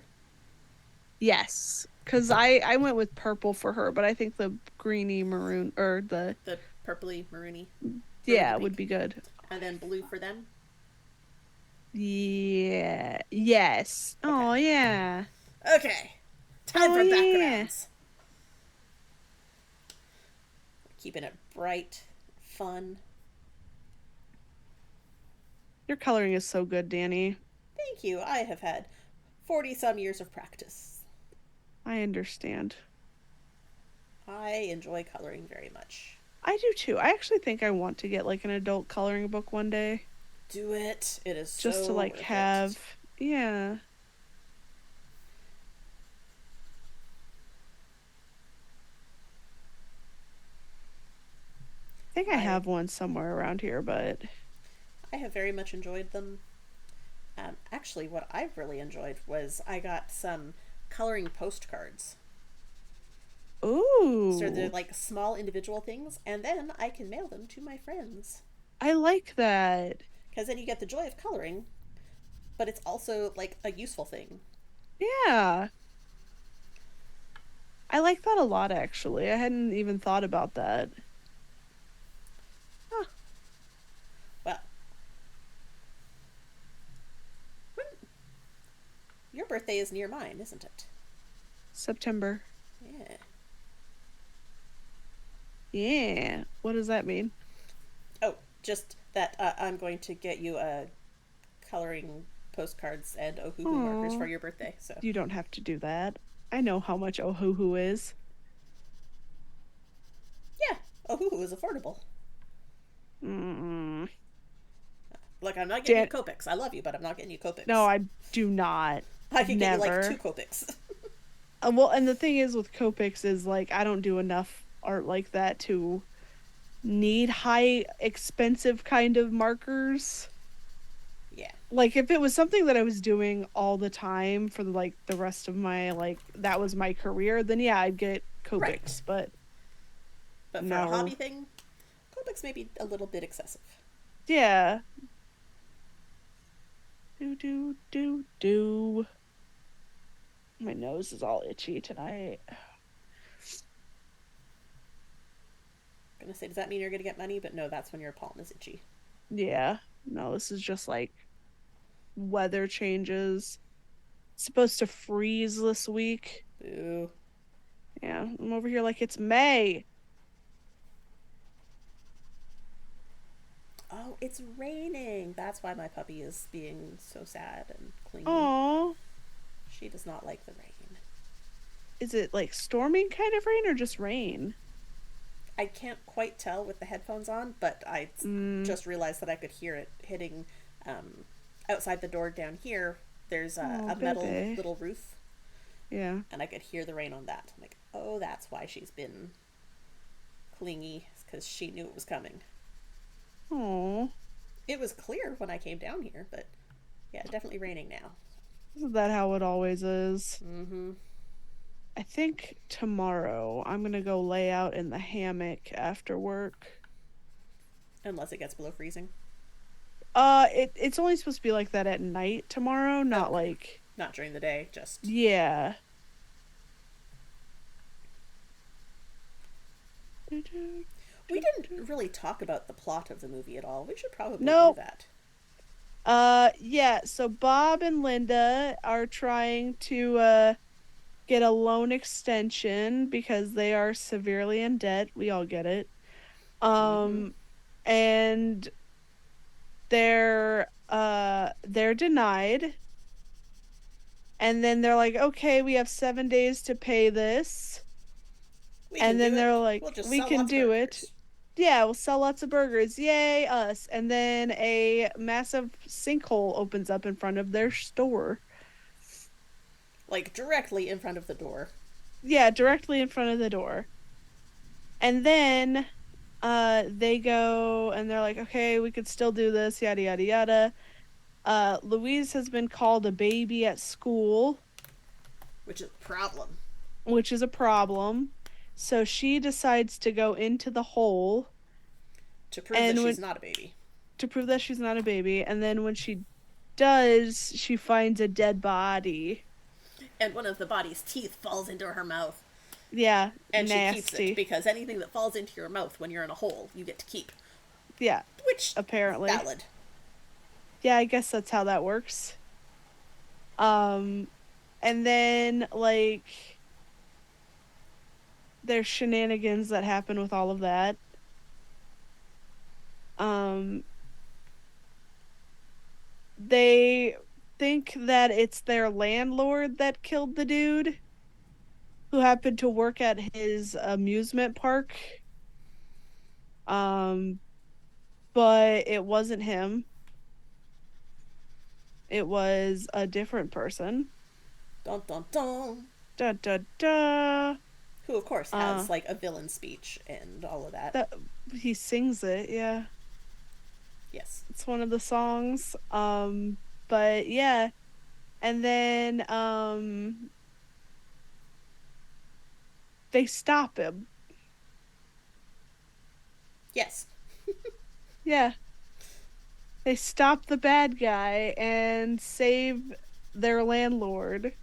Yes. Because I went with purple for her, but I think the greeny maroon, or the purpley maroony. yeah, pink. would be good. And then blue for them. Yeah. Yes. Okay. Oh, yeah. Okay. Time Oh, for yeah. backgrounds. Keeping it bright, fun. Your coloring is so good, Danny. Thank you. I have had 40-some years of practice. I understand. I enjoy coloring very much. I do too. I actually think I want to get like an adult coloring book one day. Do it. It is Just so to like worth have it. yeah. I think I have one somewhere around here, but I have very much enjoyed them. Actually, what I've really enjoyed was I got some coloring postcards. ooh. So they're like small individual things, and then I can mail them to my friends. I like that. Because then you get the joy of coloring, but it's also like a useful thing. Yeah. I like that a lot, actually. I hadn't even thought about that. Well, your birthday is near mine, isn't it? September. Yeah. Yeah. What does that mean? Oh, just that I'm going to get you a coloring postcards and Ohuhu markers Aw. for your birthday. So You don't have to do that. I know how much Ohuhu is. yeah, Ohuhu is affordable. Mm-mm. Like, I'm not getting you Dan- Copics. I love you, but I'm not getting you Copics. no, I do not. I could get you like Never. 2 Copics. Well, and the thing is with Copics is like I don't do enough art like that to need high expensive kind of markers. Yeah. Like if it was something that I was doing all the time for like the rest of my like that was my career, then yeah, I'd get Copics, Right. but But for no. a hobby thing, Copics may be a little bit excessive. Yeah. Do. My nose is all itchy tonight. I'm gonna say, does that mean you're gonna get money? But no, that's when your palm is itchy. Yeah. No, this is just like weather changes. It's supposed to freeze this week. Boo. Yeah, I'm over here like it's May. Oh, it's raining. That's why my puppy is being so sad and clingy. Aww. She does not like the rain. Is it like storming kind of rain or just rain? I can't quite tell with the headphones on, but I just realized that I could hear it hitting outside the door down here. There's a metal baby. little roof, Yeah. and I could hear the rain on that. I'm like, oh, that's why she's been clingy, because she knew it was coming. Aww. It was clear when I came down here, but yeah, definitely raining now. Isn't that how it always is? Mm-hmm. I think tomorrow I'm gonna go lay out in the hammock after work. Unless it gets below freezing. It's only supposed to be like that at night tomorrow, not Okay. like Not during the day, just... yeah. We didn't really talk about the plot of the movie at all. We should probably Nope. do that. Yeah, so Bob and Linda are trying to get a loan extension because they are severely in debt. We all get it. And they're denied. And then they're like, "Okay, we have 7 days to pay this." We can And then do they're it. like, We'll just "We sell can lots of do burgers. it." Yeah, we'll sell lots of burgers. Yay, us. And then a massive sinkhole opens up in front of their store. Like, directly in front of the door. Yeah, directly in front of the door. And then they go and they're like, "Okay, we could still do this, yada yada yada." Louise has been called a baby at school, Which is a problem. which is a problem. So she decides to go into the hole To prove And that when- she's not a baby. to prove that she's not a baby. And then when she does, she finds a dead body. And one of the body's teeth falls into her mouth. Yeah, And nasty. she keeps it, because anything that falls into your mouth when you're in a hole, you get to keep. Yeah, Which, apparently. valid. Yeah, I guess that's how that works. And then, like, there's shenanigans that happen with all of that. They think that it's their landlord that killed the dude who happened to work at his amusement park. But it wasn't him. It was a different person. Dun dun dun. Da da da. Who, of course, has, like, a villain speech and all of that. He sings it, yeah. Yes. It's one of the songs. But yeah. And then they stop him. Yes. Yeah. They stop the bad guy and save their landlord,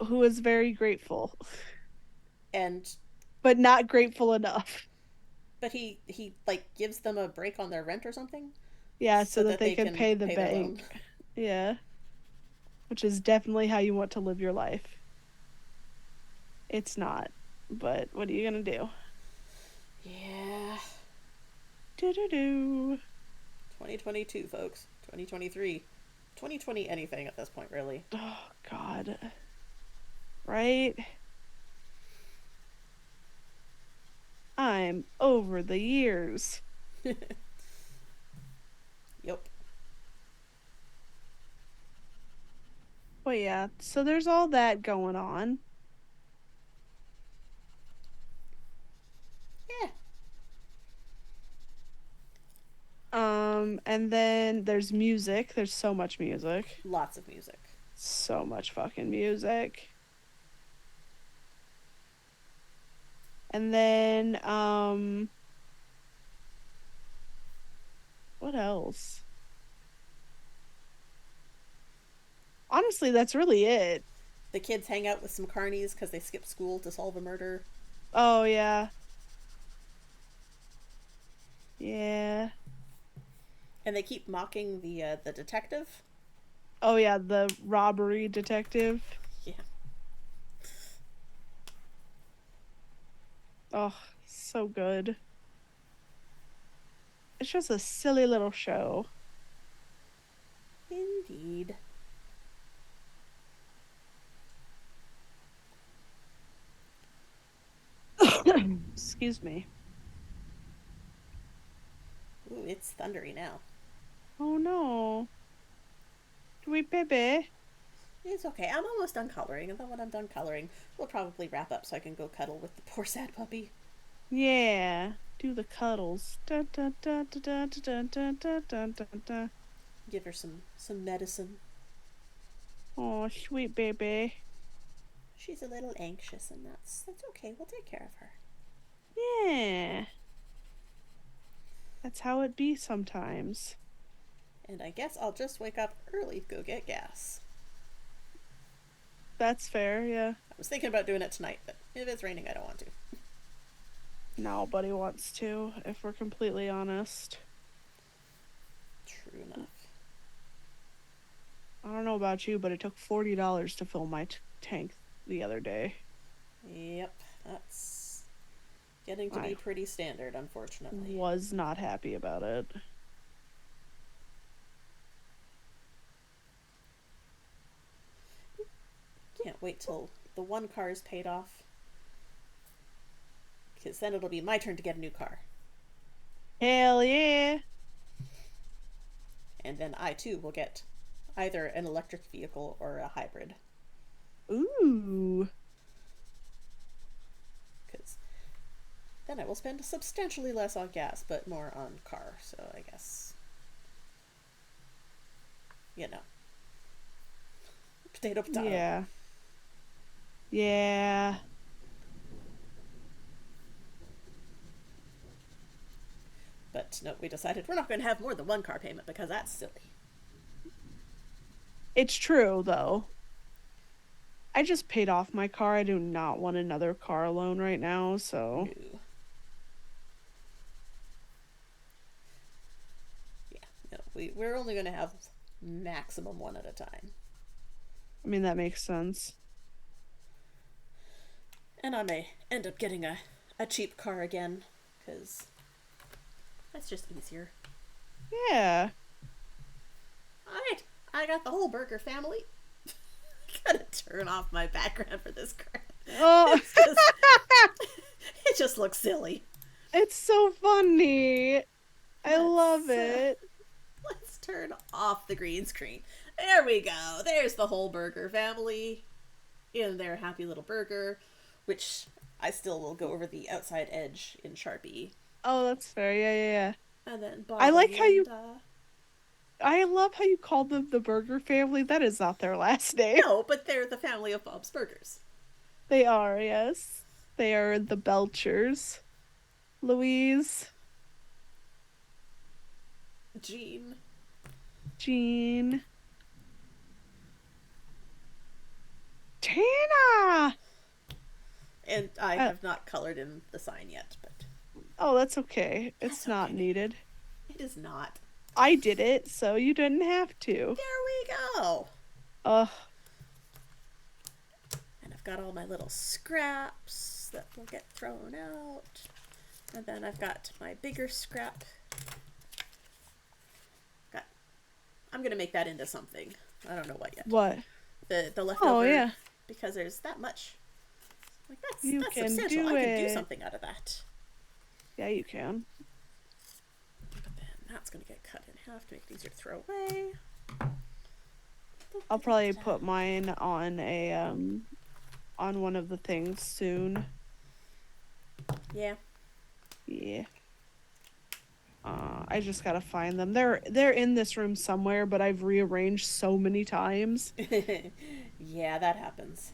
who is very grateful. And... But not grateful enough. But he like, gives them a break on their rent or something? Yeah, so that they can pay the their loan. bank. Yeah. Which is definitely how you want to live your life. It's not. But what are you gonna do? Yeah. Do-do-do. 2022, folks. 2023. 2020 anything at this point, really. Oh, God. Right? I'm over the years. Yep. But yeah, so there's all that going on. Yeah. And then there's music. There's so much music. Lots of music. So much fucking music. And then, what else? Honestly, that's really it. The kids hang out with some carnies because they skip school to solve a murder. Oh, yeah. Yeah. And they keep mocking the detective. Oh, yeah, the robbery detective. Yeah. Oh, so good. It's just a silly little show. Indeed. Excuse me. Ooh, it's thundery now. Oh no. Sweet baby. It's okay. I'm almost done coloring, and then when I'm done coloring, we'll probably wrap up so I can go cuddle with the poor sad puppy. Yeah. Do the cuddles. Dun, dun, dun, dun, dun, dun, dun, dun, dun, dun. Give her some medicine. Oh, sweet baby. She's a little anxious, and that's okay. We'll take care of her. Yeah. That's how it be sometimes. And I guess I'll just wake up early to go get gas. That's fair, yeah. I was thinking about doing it tonight, but if it's raining, I don't want to. Nobody wants to, if we're completely honest. True enough. I don't know about you, but it took $40 to fill my tank the other day. Yep, that's getting to be pretty standard, unfortunately. Was not happy about it. Can't wait till the one car is paid off. Because then it'll be my turn to get a new car. Hell yeah! And then I too will get either an electric vehicle or a hybrid. Ooh. Because then I will spend substantially less on gas, but more on car. So I guess, you know, potato potato. Yeah. Yeah. But no, we decided we're not going to have more than one car payment because that's silly. It's true, though. I just paid off my car. I do not want another car loan right now, so. No. Yeah, no, we're only going to have maximum one at a time. I mean, that makes sense. And I may end up getting a cheap car again, because that's just easier. Yeah. Alright, I got the whole burger family. Gotta turn off my background for this crap. Oh. It just looks silly. It's so funny. I love it. Let's turn off the green screen. There we go. There's the whole burger family in their happy little burger, which I still will go over the outside edge in Sharpie. Oh, that's fair. Yeah. And then I like Bobby how you. and, I love how you called them the Burger Family. That is not their last name. No, but they're the family of Bob's Burgers. They are, yes. They are the Belchers. Louise. Jean. Tana! And I have not colored in the sign yet, but Oh, that's okay. It's That's not okay. needed. it is not. I did it, so you didn't have to. There we go. Ugh. And I've got all my little scraps that will get thrown out. And then I've got my bigger scrap I'm gonna make that into something. I don't know what yet. What? The Oh leftover, yeah, because there's that much. Like you that's can substantial. do I could do it. something out of that. Yeah, you can. But then that's gonna get cut in half to make it easier to throw away. I'll probably put mine on a on one of the things soon. Yeah. Yeah. I just gotta find them. They're in this room somewhere, but I've rearranged so many times. Yeah, that happens.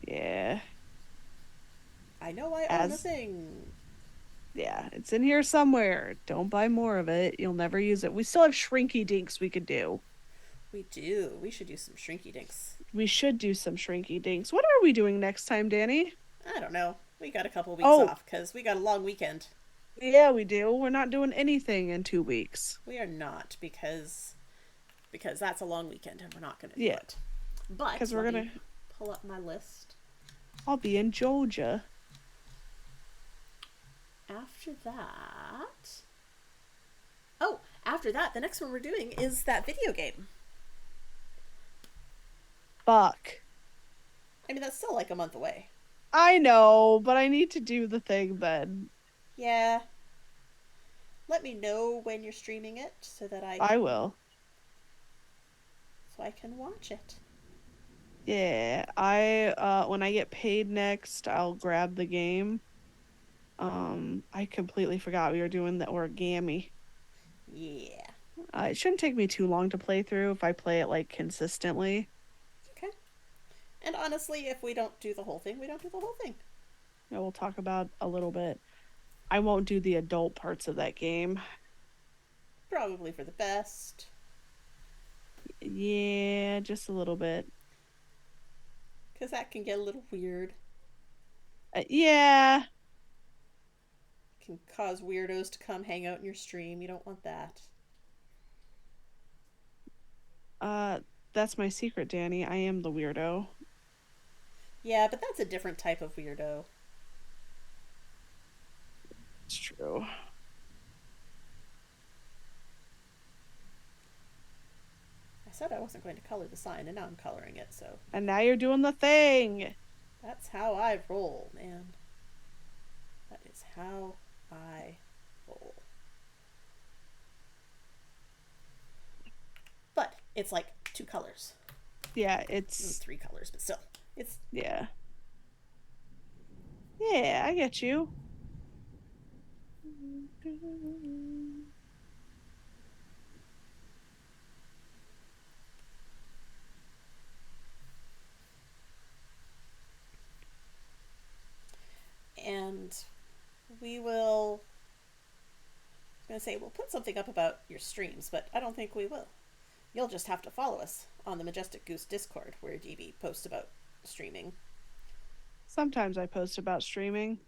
Yeah. I know I own a As thing. yeah, it's in here somewhere. Don't buy more of it. You'll never use it. We still have shrinky dinks we could do. We do. We should do some shrinky dinks. We should do some shrinky dinks. What are we doing next time, Danny? I don't know. We got a couple weeks Oh, off because we got a long weekend. yeah, we do. We're not doing anything in 2 weeks. We are not because that's a long weekend and we're not going to do Yeah. it. But Because we're let gonna me pull up my list. I'll be in Georgia. After that, oh, after that, the next one we're doing is that video game. Fuck. I mean, that's still like a month away. I know, but I need to do the thing then. Yeah. Let me know when you're streaming it so that I will. so I can watch it. Yeah, I when I get paid next, I'll grab the game. I completely forgot we were doing the origami. Yeah. It shouldn't take me too long to play through if I play it like consistently. Okay. And honestly, if we don't do the whole thing, we don't do the whole thing. Yeah, we'll talk about a little bit. I won't do the adult parts of that game. Probably for the best. Yeah, just a little bit. Because that can get a little weird. Yeah. Can cause weirdos to come hang out in your stream. You don't want that. That's my secret, Danny. I am the weirdo. Yeah, but that's a different type of weirdo. It's true. I said I wasn't going to color the sign, and now I'm coloring it, so. And now you're doing the thing. That's how I roll, man. That is how I roll. But it's like 2 colors. Yeah, it's 3 colors, but still. It's yeah. Yeah, I get you. and we will I was gonna say we'll put something up about your streams, but I don't think we will. You'll just have to follow us on the Majestic Goose Discord where DB posts about streaming. Sometimes I post about streaming.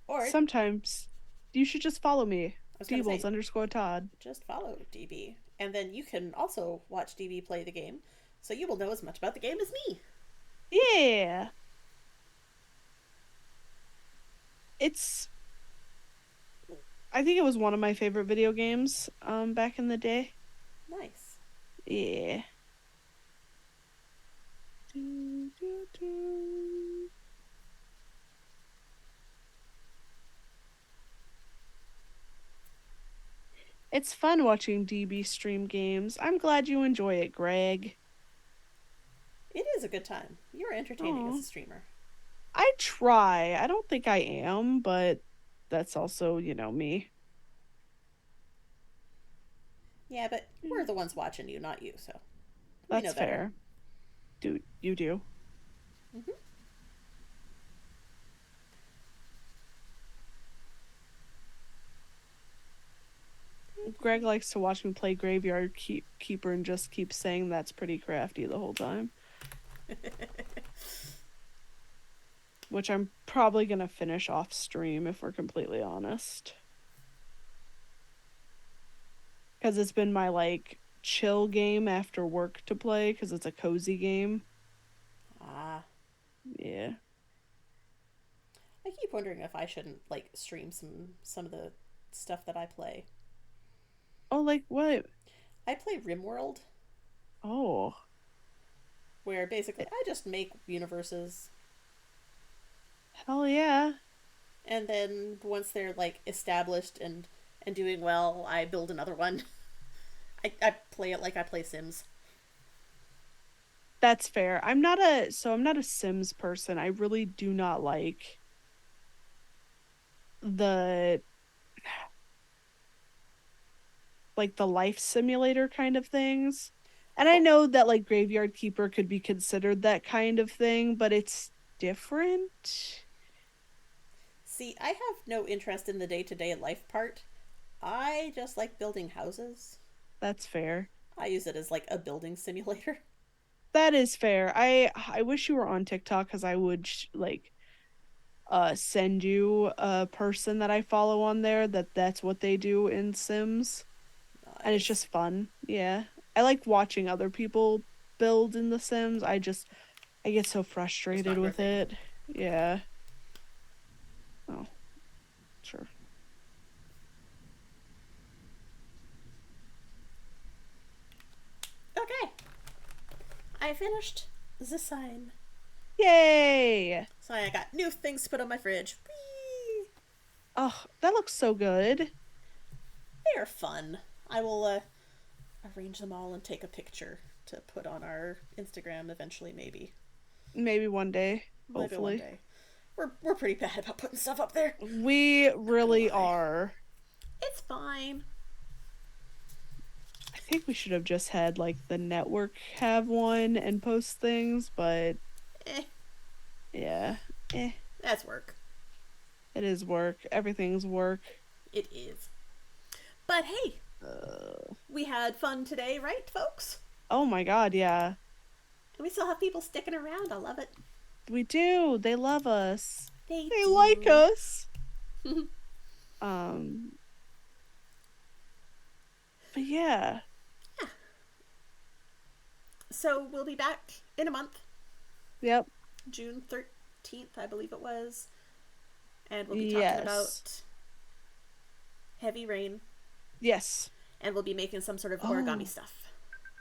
Or Sometimes you should just follow me. I was gonna say, Deebles_Todd. just follow DB. And then you can also watch DB play the game, so you will know as much about the game as me. Yeah. I think it was one of my favorite video games back in the day. Nice. Yeah. It's fun watching DB stream games. I'm glad you enjoy it, Greg. It is a good time. You're entertaining as a streamer. I try. I don't think I am, but that's also, me. Yeah, but we're the ones watching you, not you, so we That's know better. fair. Dude, you do. Mm-hmm. Greg likes to watch me play Graveyard Keeper and just keeps saying that's pretty crafty the whole time. Which I'm probably going to finish off stream if we're completely honest. Because it's been my, chill game after work to play because it's a cozy game. Ah. Yeah. I keep wondering if I shouldn't, stream some of the stuff that I play. Oh, like what? I play RimWorld, Oh. where basically I just make universes, Hell yeah. and then once they're like established and doing well, I build another one. I play it like I play Sims. That's fair. I'm not a Sims person. I really do not the the life simulator kind of things. And I Oh, know that like Graveyard Keeper could be considered that kind of thing, but it's different. see, I have no interest in the day to day life part. I just like building houses. That's fair. I use it as like a building simulator. That is fair. I wish you were on TikTok because I would send you a person that I follow on there that's what they do in Sims, and it's Nice. just fun. Yeah. I like watching other people build in the Sims. I get so Just frustrated not your with thing. it. Yeah. Oh, sure. Okay, I finished the sign. Yay! So I got new things to put on my fridge. Whee! Oh, that looks so good. They are fun. I will arrange them all and take a picture to put on our Instagram eventually, maybe. Maybe one day, Maybe one hopefully. day. We're pretty bad about putting stuff up there. We Not gonna really lie. are. It's fine. I think we should have just had like the network have one and post things, but Eh, yeah. Eh, that's work. it is work. Everything's work. It is. But hey, Uh, we had fun today, right, folks? oh my god, yeah. And we still have people sticking around. I love it. We do. They love us. They They like do. us. Um but yeah. So we'll be back in a month, Yep. June 13th, I believe it was. And we'll be talking Yes. about heavy rain. Yes. And we'll be making some sort of Oh. origami stuff.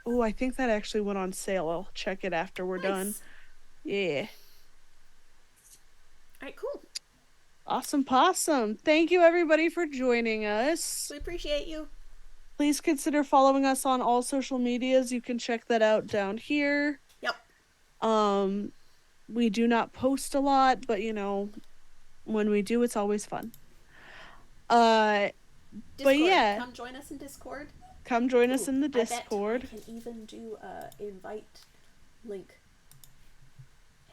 Oh, I think that actually went on sale. I'll check it after we're done. Nice. Yeah. All right, cool. Awesome possum. Thank you everybody for joining us. We appreciate you. Please consider following us on all social medias. You can check that out down here. Yep. We do not post a lot, but when we do, it's always fun. Discord. But yeah, Come join us in Discord. come join us Ooh, in the I bet Discord. I can even do a invite link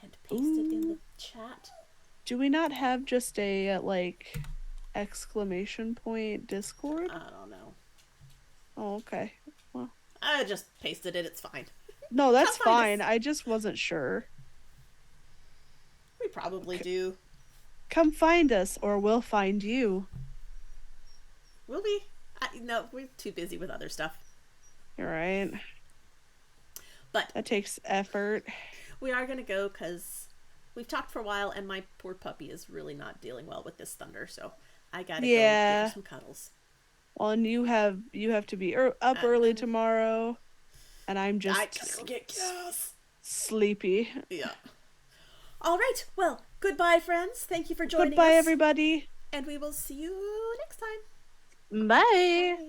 and paste it in the chat. Do we not have just a exclamation point Discord? I don't know. Oh, okay. Well, I just pasted it. It's fine. no, that's Come find fine. us. I just wasn't sure. We probably do. Come find us, or we'll find you. Will we? No, we're too busy with other stuff. All right. But That takes effort. we are going to go because we've talked for a while and my poor puppy is really not dealing well with this thunder. So I got to go give her some cuddles. Well, and you have to be up early tomorrow, and I'm just I gotta go get gas. sleepy. Yeah. All right. Well, goodbye, friends. Thank you for joining us. Goodbye, everybody. And we will see you next time. Bye. Bye.